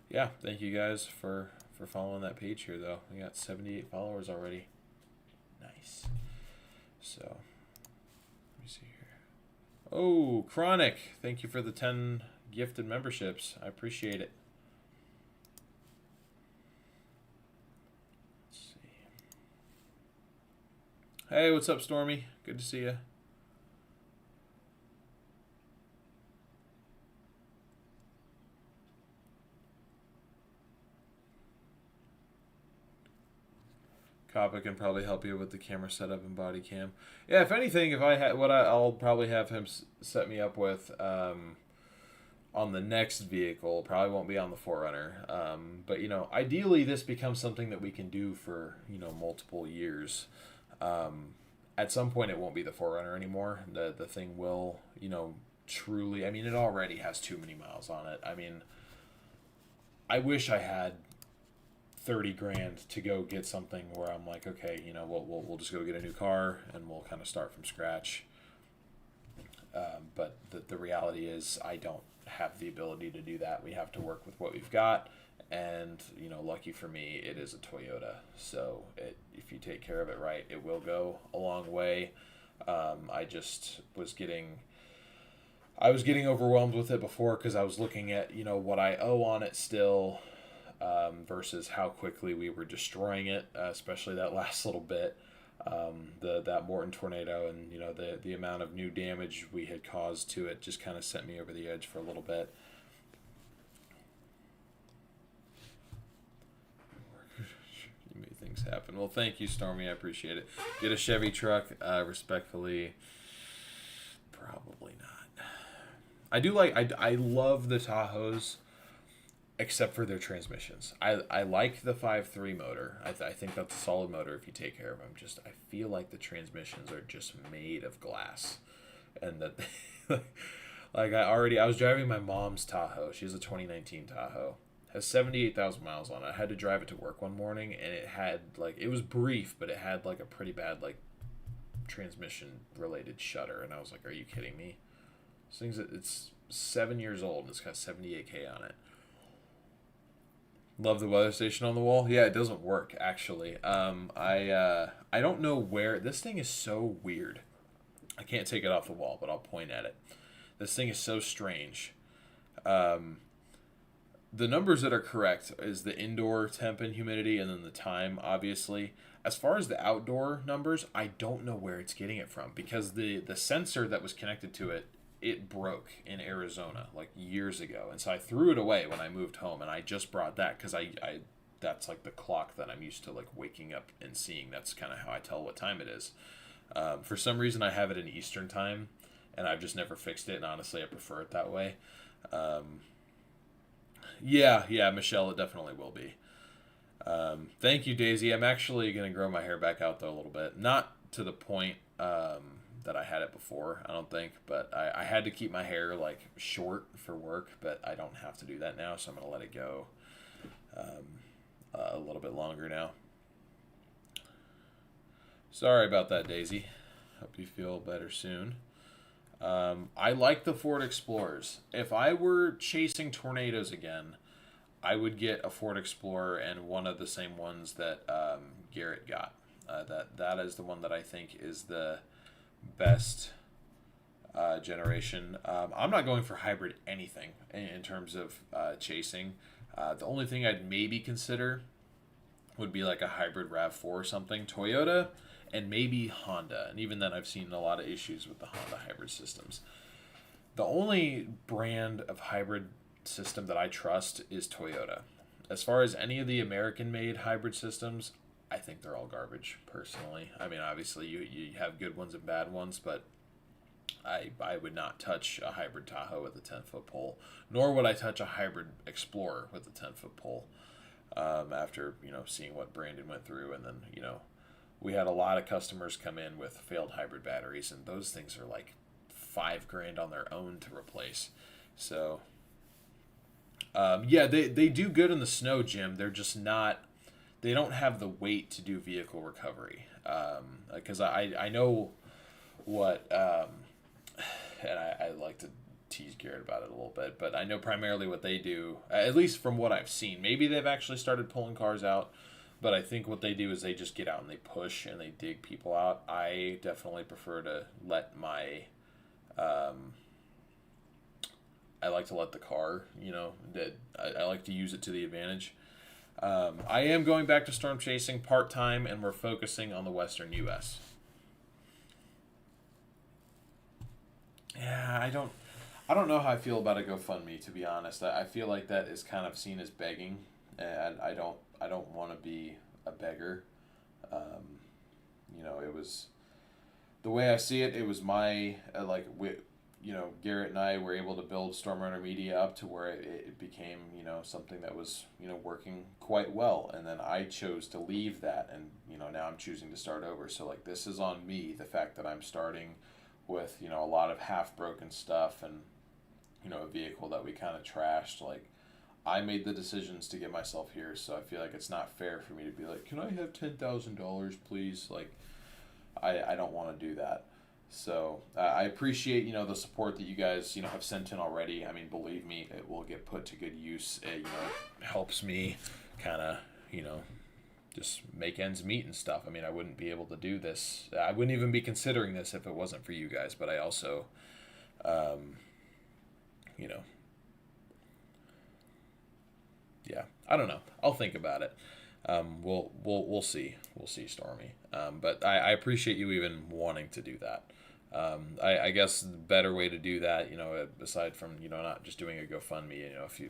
yeah, thank you guys for following that page here though. We got 78 followers already. Nice. So let me see here. Oh, Chronic, thank you for the 10 gifted memberships. I appreciate it. Let's see. Hey, what's up, Stormy? Good to see you. Kappa can probably help you with the camera setup and body cam. Yeah, if anything, if I had I'll probably have him set me up with on the next vehicle. Probably won't be on the Forerunner. But ideally, this becomes something that we can do for multiple years. At some point, it won't be the Forerunner anymore. The thing will truly. I mean, it already has too many miles on it. I mean, I wish I had 30 grand to go get something where I'm like, okay, we'll just go get a new car and we'll kind of start from scratch. But the reality is I don't have the ability to do that. We have to work with what we've got. And, lucky for me, it is a Toyota. So if you take care of it right, it will go a long way. I just I was getting overwhelmed with it before because I was looking at, what I owe on it still, versus how quickly we were destroying it, especially that last little bit. That Morton tornado and the amount of new damage we had caused to it just kind of sent me over the edge for a little bit. You made things happen. Well, thank you, Stormy. I appreciate it. Get a Chevy truck. Respectfully, probably not. I love the Tahoes, except for their transmissions. I like the 5.3 motor. I think that's a solid motor if you take care of them. I feel like the transmissions are just made of glass, and that like I was driving my mom's Tahoe. She has a 2019 Tahoe. Has 78,000 miles on it. I had to drive it to work one morning, and it was brief, but it had like a pretty bad transmission related shudder, and I was like, "Are you kidding me?" This thing's it's 7 years old. And it's got 78K on it. Love the weather station on the wall. Yeah, it doesn't work actually. I don't know where this thing is so weird. I can't take it off the wall, but I'll point at it. This thing is so strange. The numbers that are correct is the indoor temp and humidity, and then the time, obviously. As far as the outdoor numbers, I don't know where it's getting it from because the sensor that was connected to it broke in Arizona like years ago, and so I threw it away when I moved home, and I just brought that because I that's like the clock that I'm used to waking up and seeing. That's kind of how I tell what time it is. For some reason, I have it in Eastern time, and I've just never fixed it. And honestly, I prefer it that way. Yeah, Michelle, it definitely will be. Thank you, Daisy. I'm actually gonna grow my hair back out though a little bit, not to the point that I had it before, I don't think, but I had to keep my hair short for work, but I don't have to do that now, so I'm gonna let it go a little bit longer now. Sorry about that, Daisy. Hope you feel better soon. I like the Ford Explorers. If I were chasing tornadoes again, I would get a Ford Explorer and one of the same ones that Garrett got. That is the one that I think is the best generation. I'm not going for hybrid anything in terms of chasing. The only thing I'd maybe consider would be like a hybrid RAV4 or something. Toyota and maybe Honda. And even then, I've seen a lot of issues with the Honda hybrid systems. The only brand of hybrid system that I trust is Toyota. As far as any of the American made hybrid systems, I think they're all garbage, personally. I mean, obviously, you have good ones and bad ones, but I would not touch a hybrid Tahoe with a 10-foot pole, nor would I touch a hybrid Explorer with a 10-foot pole. After seeing what Brandon went through, and then we had a lot of customers come in with failed hybrid batteries, and those things are like $5,000 on their own to replace. So yeah, they do good in the snow, Jim. They're just not. They don't have the weight to do vehicle recovery. Because I know what, and I like to tease Garrett about it a little bit, but I know primarily what they do, at least from what I've seen. Maybe they've actually started pulling cars out, but I think what they do is they just get out and they push and they dig people out. I definitely prefer to let my, I like to let the car, that I like to use it to the advantage. I am going back to storm chasing part-time, and we're focusing on the western U.S. Yeah, I don't know how I feel about a GoFundMe, to be honest. I feel like that is kind of seen as begging, and I don't want to be a beggar. It was the way I see it. It was my Garrett and I were able to build Stormrunner Media up to where it became something that was working quite well, and then I chose to leave that, and now I'm choosing to start over. So like this is on me. The fact that I'm starting with a lot of half broken stuff and a vehicle that we kind of trashed. Like I made the decisions to get myself here, so I feel like it's not fair for me to be like, can I have $10,000 please? Like I don't want to do that. So I appreciate the support that you guys have sent in already. I mean, believe me, it will get put to good use. It helps me kind of just make ends meet and stuff. I mean, I wouldn't be able to do this. I wouldn't even be considering this if it wasn't for you guys. But I also, yeah, I don't know. I'll think about it. We'll see. We'll see, Stormy. But I appreciate you even wanting to do that. I guess the better way to do that, aside from not just doing a GoFundMe, if you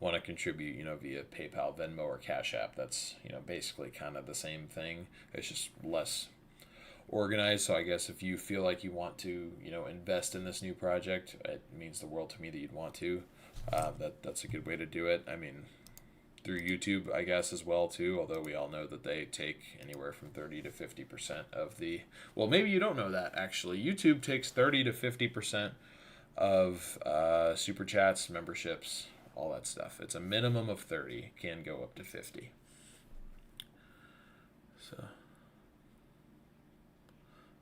want to contribute, via PayPal, Venmo, or Cash App, that's basically kind of the same thing. It's just less organized. So I guess if you feel like you want to invest in this new project, it means the world to me that you'd want to. That's a good way to do it. I mean, through YouTube, I guess, as well too, although we all know that they take anywhere from 30 to 50% of the, well, maybe you don't know that actually. YouTube takes 30 to 50% of super chats, memberships, all that stuff. It's a minimum of 30, can go up to 50.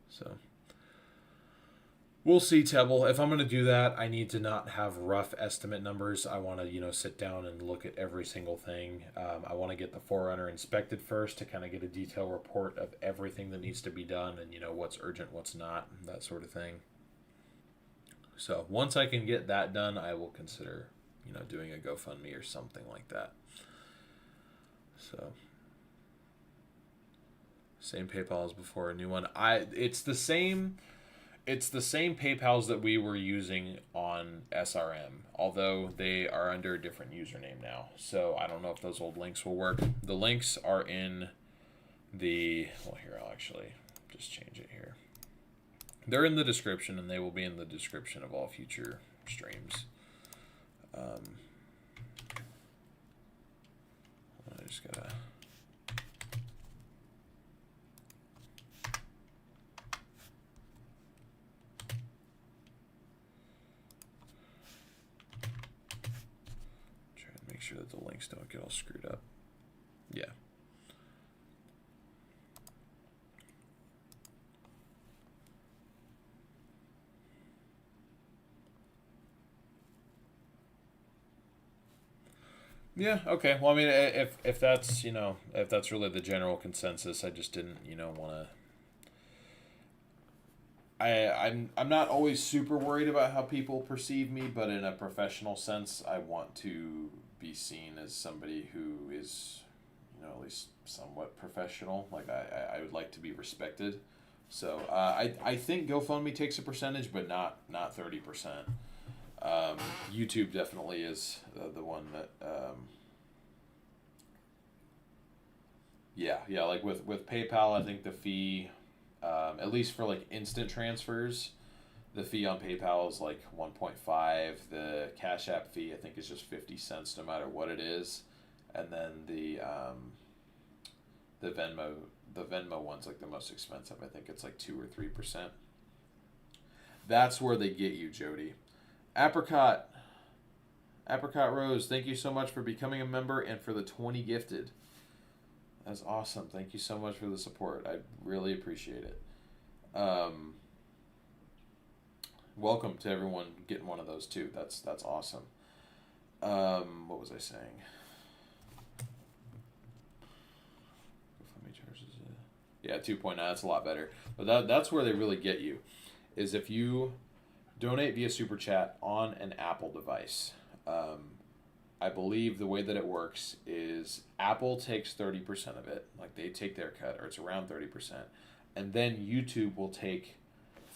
So we'll see, Tebble. If I'm going to do that, I need to not have rough estimate numbers. I want to, sit down and look at every single thing. I want to get the Forerunner inspected first to kind of get a detailed report of everything that needs to be done and, what's urgent, what's not, that sort of thing. So once I can get that done, I will consider, doing a GoFundMe or something like that. So same PayPal as before, a new one. It's the same PayPals that we were using on SRM, although they are under a different username now. So I don't know if those old links will work. The links are in the, well, here, I'll actually just change it here. They're in the description, and they will be in the description of all future streams. I just gotta... make sure that the links don't get all screwed up. Yeah. Yeah, okay. Well, I mean, if that's, if that's really the general consensus, I just didn't, want to I'm not always super worried about how people perceive me, but in a professional sense, I want to be seen as somebody who is, at least somewhat professional. Like I would like to be respected. So I think GoFundMe takes a percentage, but not 30%. YouTube definitely is the one that. Yeah. Like with PayPal, I think the fee, at least for like instant transfers, the fee on PayPal is like 1.5. The Cash App fee, I think, is just 50 cents no matter what it is, and then the Venmo one's like the most expensive. I think it's like 2 or 3%. That's where they get you, Jody. Apricot Apricot Rose, thank you so much for becoming a member and for the 20 gifted. That's awesome. Thank you so much for the support. I really appreciate it. Welcome to everyone getting one of those too. That's awesome. What was I saying? Yeah, 2.9. That's a lot better. But that's where they really get you, is if you donate via Super Chat on an Apple device. I believe the way that it works is Apple takes 30% of it, like they take their cut, or it's around 30%, and then YouTube will take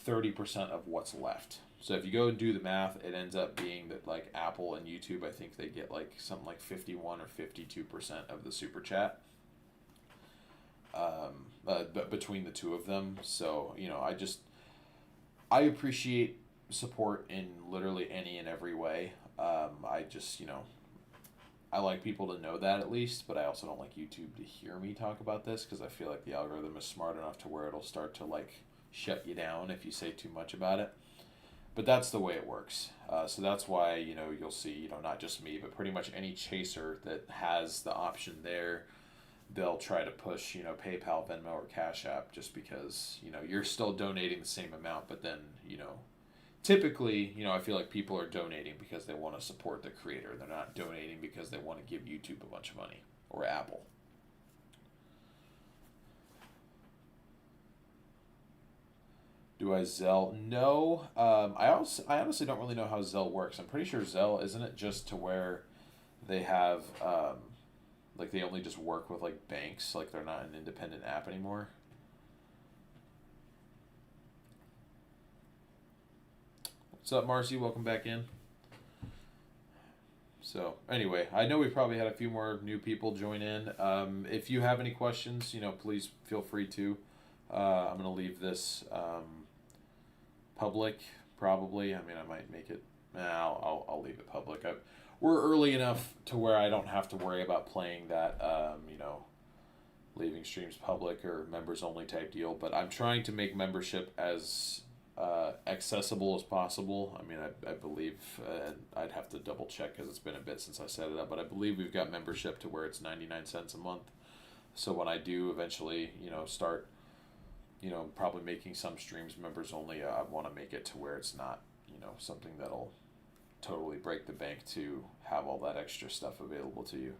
30% of what's left. So if you go and do the math, it ends up being that like Apple and YouTube, I think they get like something like 51 or 52% of the Super Chat. But between the two of them, so I appreciate support in literally any and every way. I just I like people to know that at least, but I also don't like YouTube to hear me talk about this because I feel like the algorithm is smart enough to where it'll start to like shut you down if you say too much about it. But that's the way it works. So that's why you'll see not just me, but pretty much any chaser that has the option there, they'll try to push PayPal, Venmo, or Cash App just because you're still donating the same amount, but then typically, I feel like people are donating because they want to support the creator. They're not donating because they want to give YouTube a bunch of money or Apple. Do I Zelle? No. I honestly don't really know how Zelle works. I'm pretty sure Zelle, isn't it just to where they have like they only just work with like banks, like they're not an independent app anymore. What's up, Marcy? Welcome back in. So anyway, I know we probably had a few more new people join in. If you have any questions, please feel free to. I'm gonna leave this public probably. I mean, I might make it. I'll leave it public. We're early enough to where I don't have to worry about playing that. Leaving streams public or members only type deal. But I'm trying to make membership as accessible as possible. I mean, I believe, and I'd have to double check because it's been a bit since I set it up, but I believe we've got membership to where it's 99 cents a month. So when I do eventually, start, probably making some streams members only, I want to make it to where it's not, something that'll totally break the bank to have all that extra stuff available to you.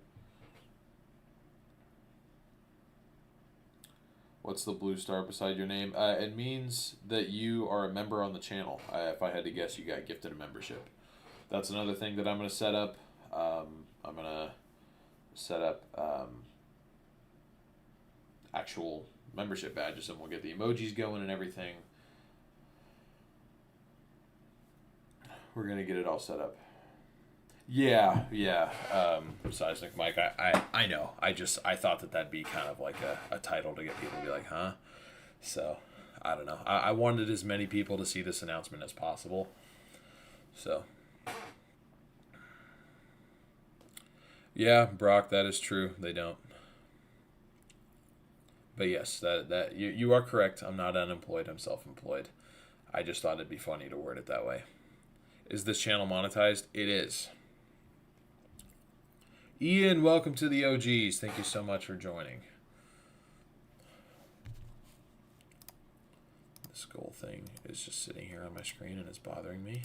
What's the blue star beside your name? It means that you are a member on the channel. If I had to guess, you got gifted a membership. That's another thing that I'm going to set up. I'm going to set up actual membership badges, and we'll get the emojis going and everything. We're going to get it all set up. Yeah. Seismic Mike, I know. I thought that'd be kind of like a title to get people to be like, huh? So, I don't know. I wanted as many people to see this announcement as possible. So. Yeah, Brock, that is true. They don't. But yes, that you are correct. I'm not unemployed. I'm self-employed. I just thought it'd be funny to word it that way. Is this channel monetized? It is. Ian, welcome to the OGs. Thank you so much for joining. This goal thing is just sitting here on my screen and it's bothering me.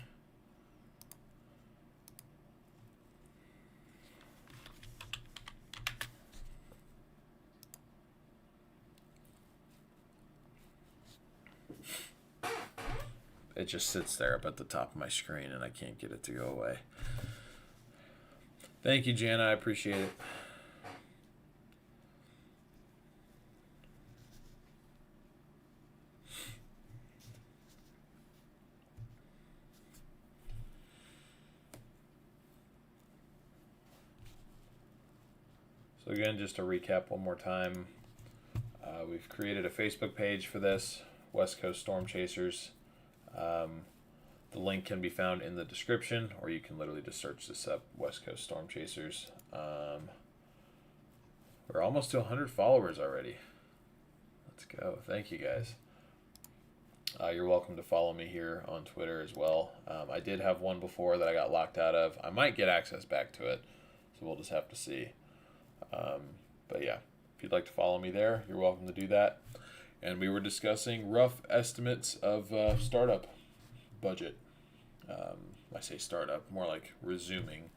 it just sits there up at the top of my screen and I can't get it to go away. Thank you, Jana. I appreciate it. So again, just to recap one more time, we've created a Facebook page for this, West Coast Storm Chasers. The link can be found in the description, or you can literally just search this up, West Coast Storm Chasers. We're almost to 100 followers already. Let's go. Thank you, guys. You're welcome to follow me here on Twitter as well. I did have one before that I got locked out of. I might get access back to it, so we'll just have to see. But yeah, if you'd like to follow me there, you're welcome to do that. And we were discussing rough estimates of startup budget. I say startup, more like resuming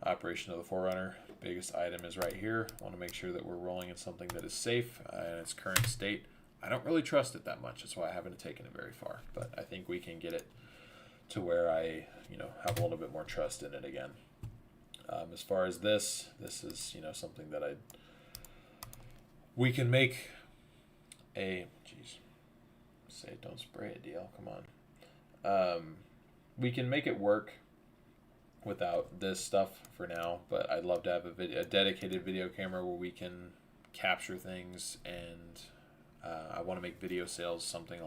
operation of the Forerunner. Biggest item is right here. I want to make sure that we're rolling in something that is safe in its current state. I don't really trust it that much. That's why I haven't taken it very far. But I think we can get it to where I, have a little bit more trust in it again. As far as this is, something that we can make say don't spray it, DL, come on. We can make it work without this stuff for now, but I'd love to have a dedicated video camera where we can capture things, and I want to make video sales something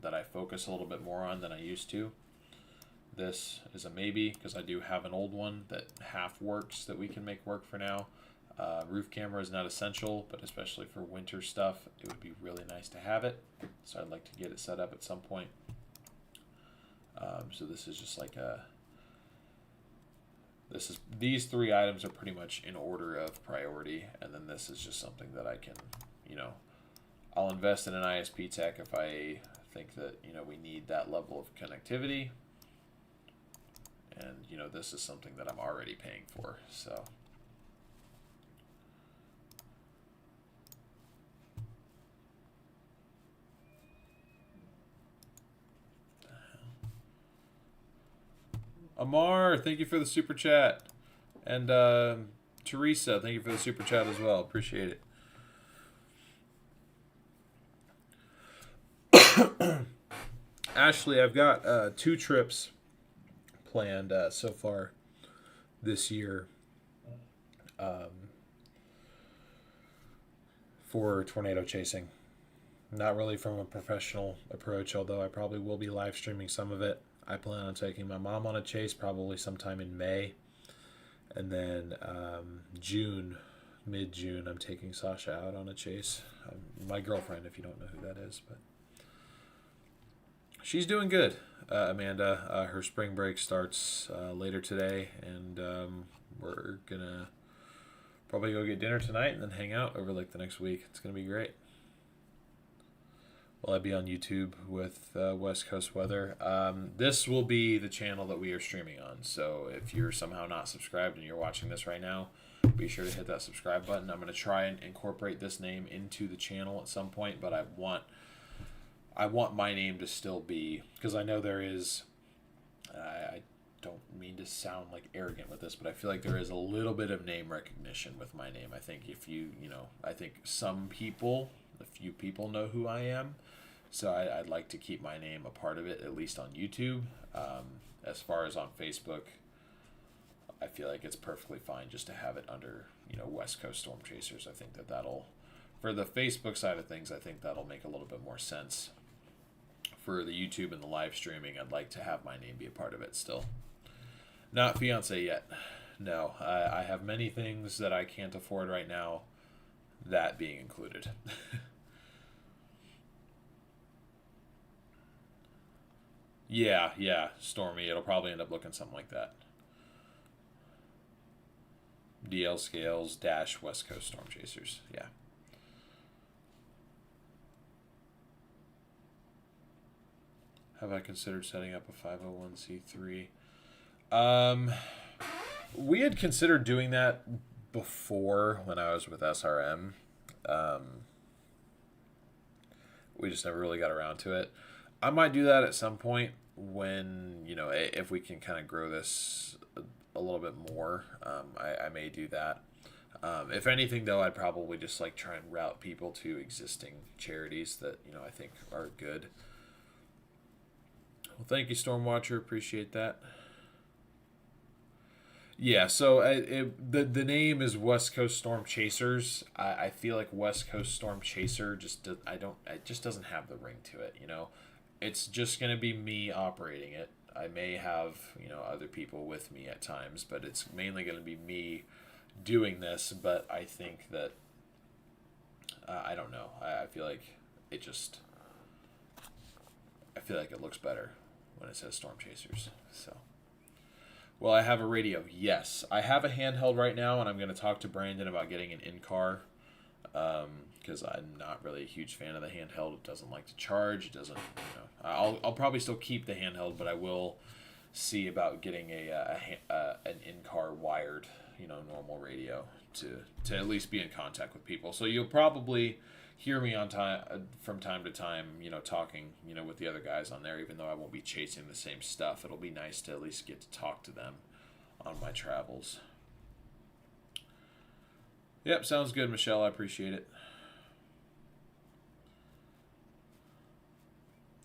that I focus a little bit more on than I used to. This is a maybe, because I do have an old one that half works that we can make work for now. Roof camera is not essential, but especially for winter stuff, it would be really nice to have it. So I'd like to get it set up at some point. So this is just like these three items are pretty much in order of priority, and then this is just something that I can, I'll invest in an ISP tech if I think that, we need that level of connectivity. And, this is something that I'm already paying for, so. Amar, thank you for the super chat. And Teresa, thank you for the super chat as well. Appreciate it. Ashley, I've got 2 trips planned so far this year for tornado chasing. Not really from a professional approach, although I probably will be live streaming some of it. I plan on taking my mom on a chase probably sometime in May. And then mid-June, I'm taking Sasha out on a chase. My girlfriend, if you don't know who that is. But she's doing good, Amanda. Her spring break starts later today, and we're going to probably go get dinner tonight and then hang out over like the next week. It's going to be great. Will I be on YouTube with West Coast Weather? This will be the channel that we are streaming on. So if you're somehow not subscribed and you're watching this right now, be sure to hit that subscribe button. I'm going to try and incorporate this name into the channel at some point, but I want my name to still be, because I know there is, I don't mean to sound like arrogant with this, but I feel like there is a little bit of name recognition with my name. I think if I think some people, a few people know who I am. So I'd like to keep my name a part of it, at least on YouTube. As far as on Facebook, I feel like it's perfectly fine just to have it under, West Coast Storm Chasers. I think that'll, for the Facebook side of things, I think that'll make a little bit more sense. For the YouTube and the live streaming, I'd like to have my name be a part of it still. Not fiance yet. No, I have many things that I can't afford right now, that being included. Yeah, Stormy. It'll probably end up looking something like that. DL Scales - West Coast Storm Chasers. Yeah. Have I considered setting up a 501c3? We had considered doing that before when I was with SRM. We just never really got around to it. I might do that at some point when if we can kind of grow this a little bit more, I may do that. If anything, though, I'd probably just like try and route people to existing charities that I think are good. Well, thank you, Stormwatcher. Appreciate that. Yeah, so the name is West Coast Storm Chasers. I feel like West Coast Storm Chaser I don't it just doesn't have the ring to it. It's just gonna be me operating it. I may have other people with me at times, but it's mainly gonna be me doing this. But I think that I don't know. I feel like it just I feel like it looks better when it says Storm Chasers. So. Well, I have a radio. Yes, I have a handheld right now, and I'm going to talk to Brandon about getting an in-car because I'm not really a huge fan of the handheld. It doesn't like to charge. It doesn't. I'll probably still keep the handheld, but I will see about getting an in-car wired, normal radio to at least be in contact with people. So you'll probably hear me on time from time to time, talking, with the other guys on there, even though I won't be chasing the same stuff. It'll be nice to at least get to talk to them on my travels. Yep, sounds good, Michelle. I appreciate it.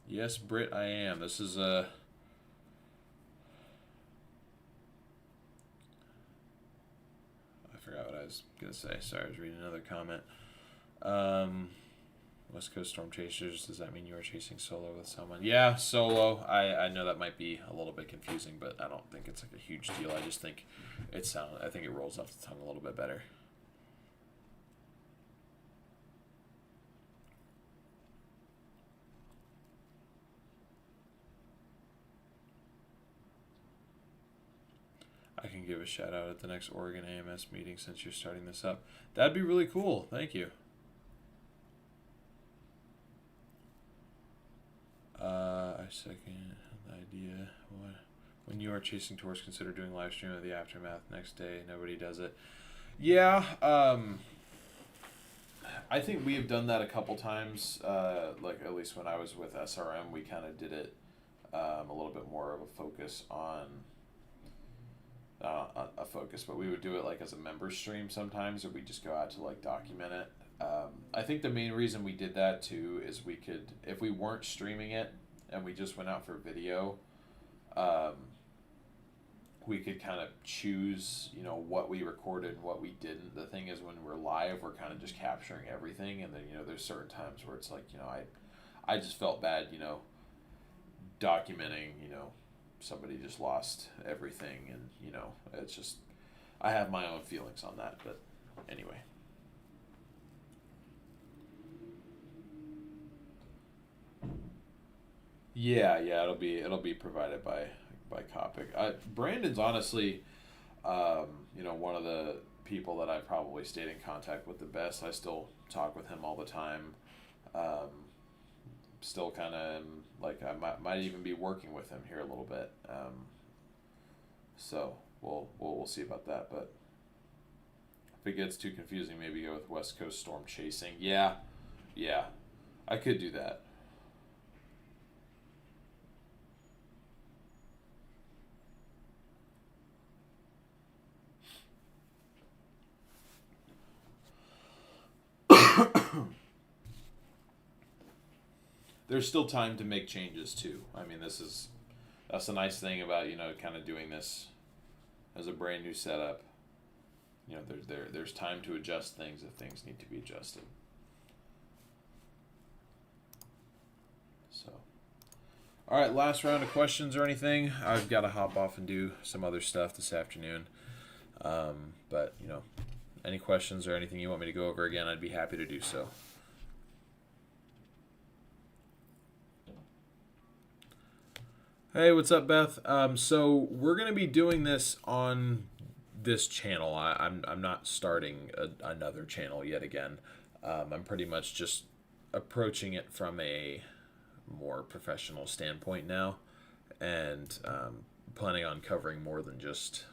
Yes, Britt, I am. This is I forgot what I was going to say. Sorry, I was reading another comment. West Coast Storm Chasers, does that mean you are chasing solo with someone? Yeah, solo. I know that might be a little bit confusing, but I don't think it's like a huge deal. I just think I think it rolls off the tongue a little bit better. I can give a shout out at the next Oregon AMS meeting since you're starting this up. That'd be really cool. Thank you. I second the idea. When you are chasing tours, consider doing live stream of the aftermath next day. Nobody does it. Yeah, I think we have done that a couple times. Like at least when I was with SRM, we kind of did it a little bit more of a focus on a focus, but we would do it like as a member stream sometimes, or we just go out to like document it. I think the main reason we did that too is we could, if we weren't streaming it and we just went out for video, we could kind of choose, what we recorded and what we didn't. The thing is, when we're live, we're kind of just capturing everything, and then there's certain times where it's like, I just felt bad, documenting, somebody just lost everything, and it's just, I have my own feelings on that, but anyway. Yeah, it'll be provided by Copic. Brandon's honestly, one of the people that I probably stayed in contact with the best. I still talk with him all the time. Still kind of like I might even be working with him here a little bit. So we'll see about that. But if it gets too confusing, maybe go with West Coast Storm Chasing. Yeah, I could do that. There's still time to make changes too. I mean, that's the nice thing about kind of doing this as a brand new setup. There's time to adjust things if things need to be adjusted. So, all right, last round of questions or anything. I've got to hop off and do some other stuff this afternoon. But any questions or anything you want me to go over again, I'd be happy to do so. Hey, what's up, Beth? So we're gonna be doing this on this channel. I'm not starting another channel yet again. I'm pretty much just approaching it from a more professional standpoint now, and planning on covering more than just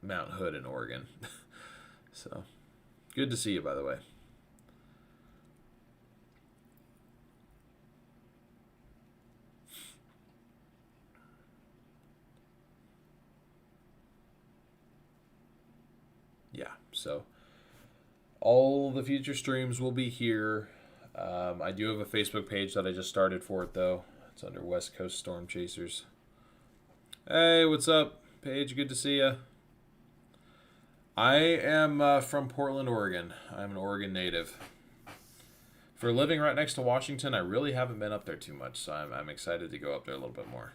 Mount Hood in Oregon. So, good to see you, by the way. yeah, so all the future streams will be here. I do have a Facebook page that I just started for it, though. It's under West Coast Storm Chasers. Hey, what's up, Paige? Good to see you. I am from Portland, Oregon. I'm an Oregon native. For living right next to Washington, I really haven't been up there too much, so I'm excited to go up there a little bit more.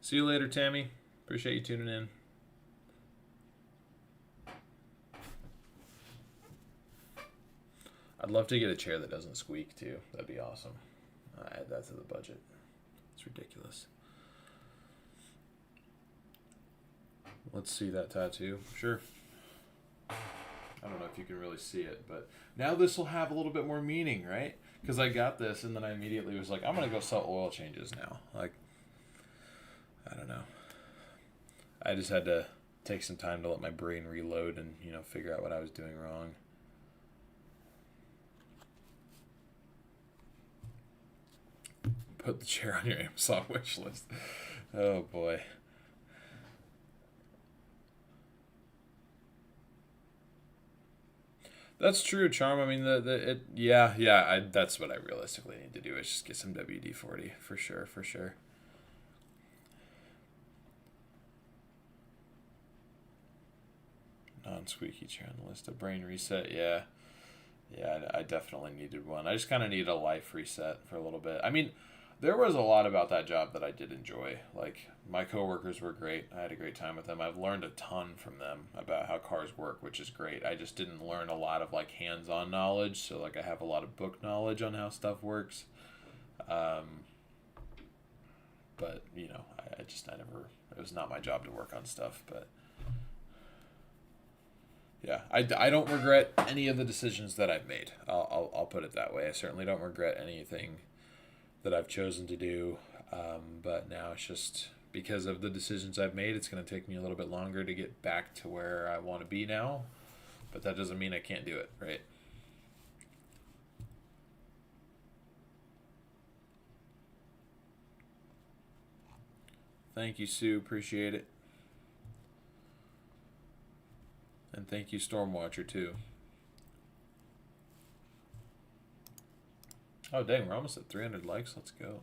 See you later, Tammy. Appreciate you tuning in. I'd love to get a chair that doesn't squeak, too. That'd be awesome. I'll add that to the budget. It's ridiculous. Let's see that tattoo. Sure. I don't know if you can really see it, but now this will have a little bit more meaning, right? Because I got this, and then I immediately was like, I'm going to go sell oil changes now. Like, I don't know. I just had to take some time to let my brain reload and, figure out what I was doing wrong. Put the chair on your Amazon wish list. Oh, boy. That's true, Charm. I mean, that's what I realistically need to do is just get some WD-40 for sure, for sure. Non-squeaky chair on the list. A brain reset, yeah. Yeah, I definitely needed one. I just kind of needed a life reset for a little bit. I mean, there was a lot about that job that I did enjoy. Like, my coworkers were great. I had a great time with them. I've learned a ton from them about how cars work, which is great. I just didn't learn a lot of, like, hands-on knowledge. So, like, I have a lot of book knowledge on how stuff works. But, I never, it was not my job to work on stuff. But, yeah, I don't regret any of the decisions that I've made. I'll put it that way. I certainly don't regret anything that I've chosen to do, but now it's just because of the decisions I've made, it's going to take me a little bit longer to get back to where I want to be now, but that doesn't mean I can't do it, right? Thank you, Sue. Appreciate it. And thank you, Stormwatcher, too. Oh, dang, we're almost at 300 likes. Let's go.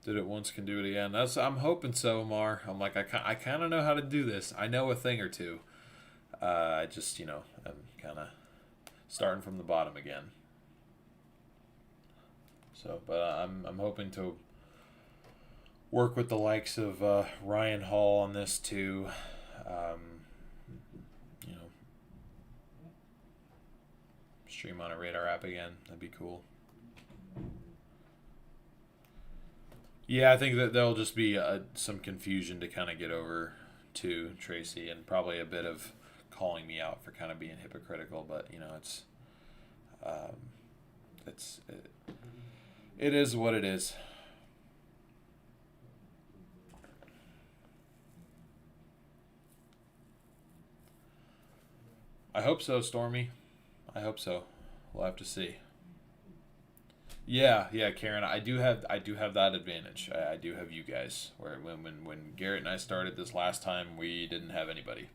Did it once, can do it again. I'm hoping so, Omar. I'm like, I kind of know how to do this. I know a thing or two. I just, I'm kind of starting from the bottom again. So, but I'm hoping to work with the likes of Ryan Hall on this too. Stream on a radar app again. That'd be cool. Yeah, I think that there'll just be some confusion to kind of get over to Tracy, and probably a bit of calling me out for kind of being hypocritical. But it is what it is. I hope so, Stormy. I hope so. We'll have to see. Yeah, Karen. I do have that advantage. I do have you guys. Where when Garrett and I started this last time, we didn't have anybody.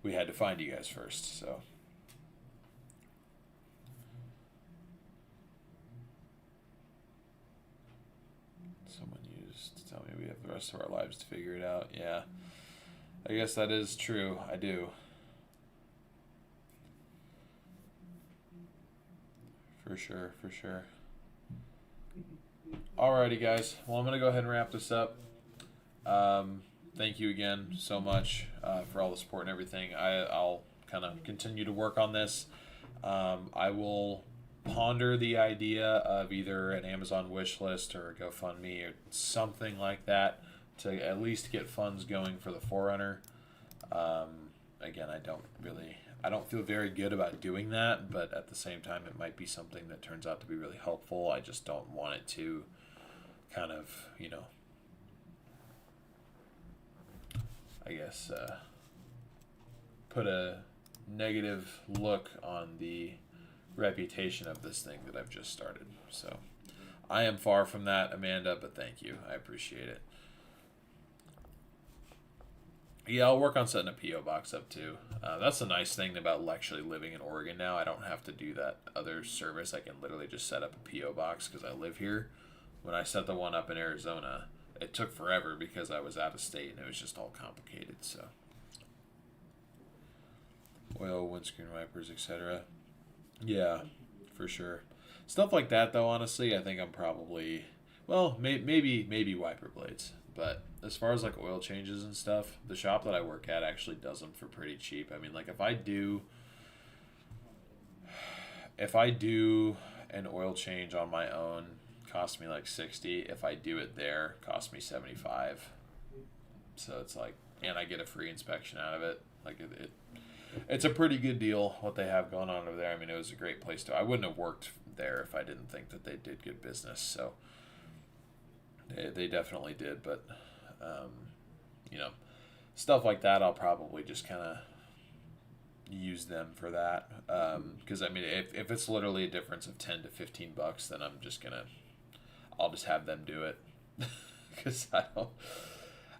We had to find you guys first. So. Someone used to tell me we have the rest of our lives to figure it out. Yeah. I guess that is true. I do. For sure. Alrighty, guys. Well, I'm going to go ahead and wrap this up. Thank you again so much for all the support and everything. I'll kind of continue to work on this. I will ponder the idea of either an Amazon wish list or a GoFundMe or something like that to at least get funds going for the Forerunner. Again, I don't really I don't feel very good about doing that, but at the same time, it might be something that turns out to be really helpful. I just don't want it to kind of, I guess, put a negative look on the reputation of this thing that I've just started. So I am far from that, Amanda, but thank you. I appreciate it. Yeah, I'll work on setting a P.O. box up too. That's the nice thing about actually living in Oregon now. I don't have to do that other service. I can literally just set up a P.O. box because I live here. When I set the one up in Arizona, it took forever because I was out of state and it was just all complicated. So, oil, windscreen wipers, etc. Yeah, for sure. Stuff like that, though. Honestly, I think I'm probably maybe wiper blades. But as far as like oil changes and stuff, the shop that I work at actually does them for pretty cheap. I mean, like if I do an oil change on my own, cost me like 60. If I do it there, cost me 75. So it's like, and I get a free inspection out of it. Like it's a pretty good deal what they have going on over there. I mean, it was a great place to. I wouldn't have worked there if I didn't think that they did good business. So they definitely did. But you know, stuff like that, I'll probably just kind of use them for that. Because I mean, if it's literally a difference of $10 to $15, then I'll just have them do it. Because I don't.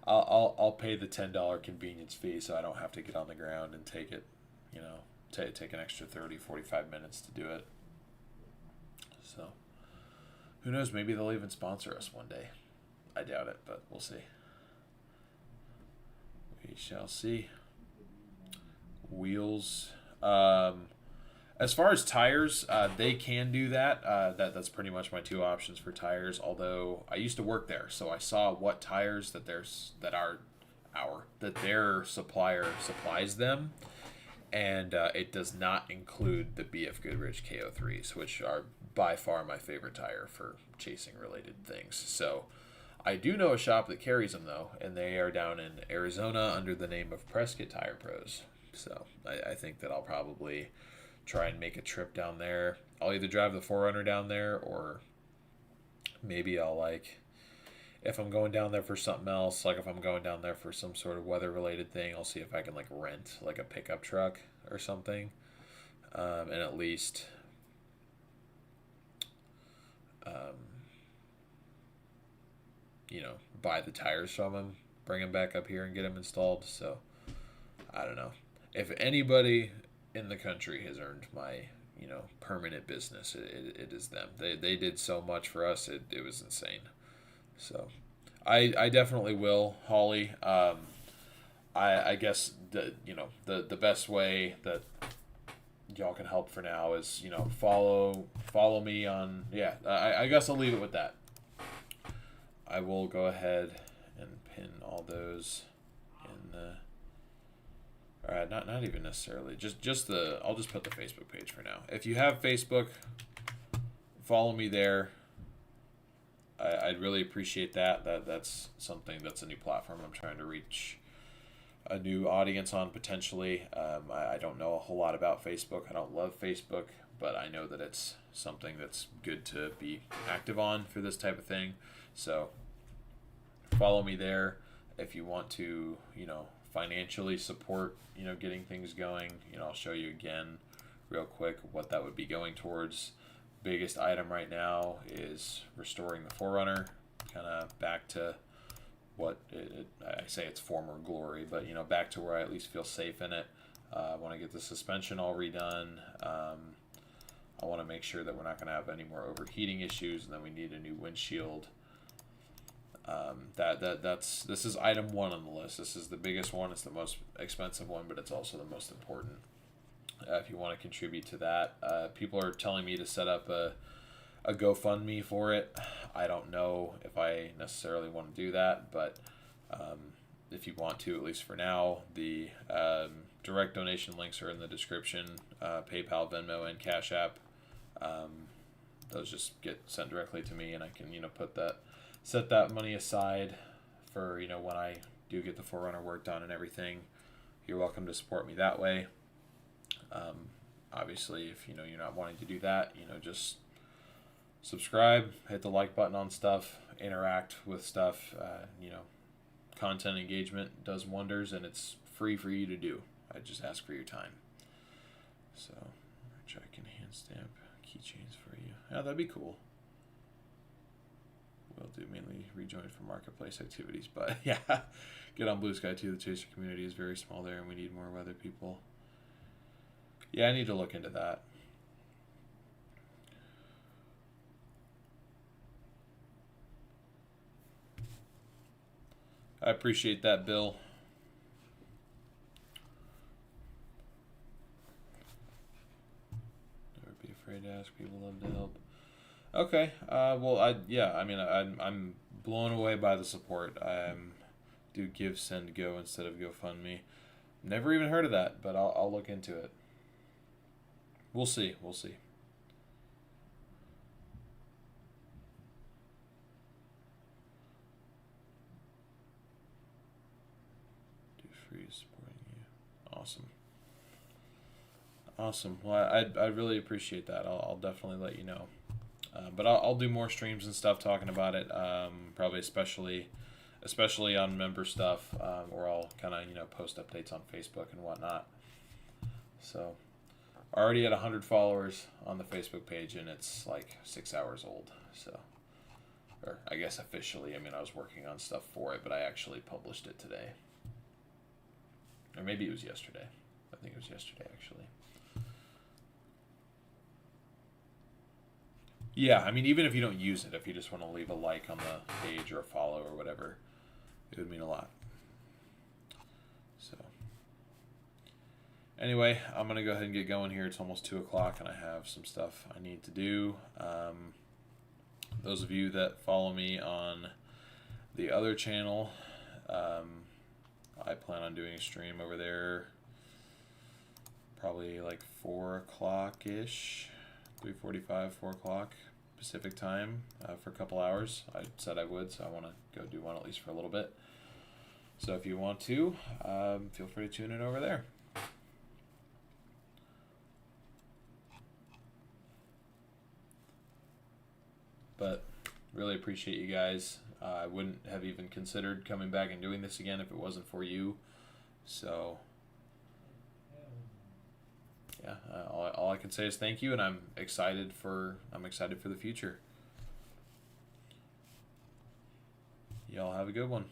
I'll pay the $10 convenience fee so I don't have to get on the ground and take it, take an extra 30-45 minutes to do it. So, who knows? Maybe they'll even sponsor us one day. I doubt it, but we'll see. We shall see. Wheels. As far as tires, they can do that. That's pretty much my two options for tires. Although I used to work there, so I saw what tires that their supplier supplies them, and it does not include the BF Goodrich KO3s, which are by far my favorite tire for chasing related things. So I do know a shop that carries them though, and they are down in Arizona under the name of Prescott Tire Pros. So I think that I'll probably try and make a trip down there. I'll either drive the 4Runner down there, or maybe I'll if I'm going down there for something else, like if I'm going down there for some sort of weather related thing, I'll see if I can rent a pickup truck or something, and at least buy the tires from them, bring them back up here and get them installed. So I don't know if anybody in the country has earned my permanent business. It is them. They did so much for us. It was insane. So I definitely will, Holly. I guess the best way that y'all can help for now is follow me on. I guess I'll leave it with that. I will go ahead and pin all those in the. All right, not even necessarily. I'll just put the Facebook page for now. If you have Facebook, follow me there. I'd really appreciate that. That's something that's a new platform I'm trying to reach a new audience on potentially. I don't know a whole lot about Facebook. I don't love Facebook, but I know that it's something that's good to be active on for this type of thing. So follow me there if you want to, financially support, getting things going. I'll show you again real quick what that would be going towards. Biggest item right now is restoring the 4Runner, kind of back to what I say it's former glory, but back to where I at least feel safe in it. I want to get the suspension all redone. I want to make sure that we're not going to have any more overheating issues, and then we need a new windshield. This is item 1 on the list. This is the biggest one. It's the most expensive one, but it's also the most important. If you want to contribute to that, people are telling me to set up a GoFundMe for it. I don't know if I necessarily want to do that, but if you want to, at least for now, the direct donation links are in the description. PayPal, Venmo, and Cash App. Those just get sent directly to me, and I can set that money aside for when I do get the 4Runner work done and everything. You're welcome to support me that way. Obviously, if you're not wanting to do that, just subscribe, hit the like button on stuff, interact with stuff. Content engagement does wonders, and it's free for you to do. I just ask for your time. So, which I can hand stamp keychains for you. Yeah, that'd be cool. Will do, mainly rejoin for marketplace activities, but yeah, get on Blue Sky too. The chaser community is very small there, and we need more weather people. Yeah, I need to look into that. I appreciate that, Bill. Never be afraid to ask. People love to help. Okay. Well, I'm blown away by the support. Do give, send, go instead of GoFundMe. Never even heard of that, but I'll look into it. We'll see. We'll see. Do free supporting you. Awesome. Awesome. Well, I really appreciate that. I'll definitely let you know. But I'll do more streams and stuff talking about it. Probably especially on member stuff, or I'll kind of post updates on Facebook and whatnot. So already at 100 followers on the Facebook page, and it's like 6 hours old. So, or I guess officially. I mean, I was working on stuff for it, but I actually published it today, or maybe it was yesterday. I think it was yesterday actually. Yeah, I mean, even if you don't use it, if you just want to leave a like on the page or a follow or whatever, it would mean a lot. So, anyway, I'm going to go ahead and get going here. It's almost 2 o'clock, and I have some stuff I need to do. Those of you that follow me on the other channel, I plan on doing a stream over there probably like 4 o'clock-ish. 3:45, 4 o'clock Pacific time for a couple hours. I said I would, so I want to go do one at least for a little bit. So if you want to, feel free to tune in over there. But really appreciate you guys. I wouldn't have even considered coming back and doing this again if it wasn't for you. So yeah, all I can say is thank you, and I'm excited for the future. Y'all have a good one.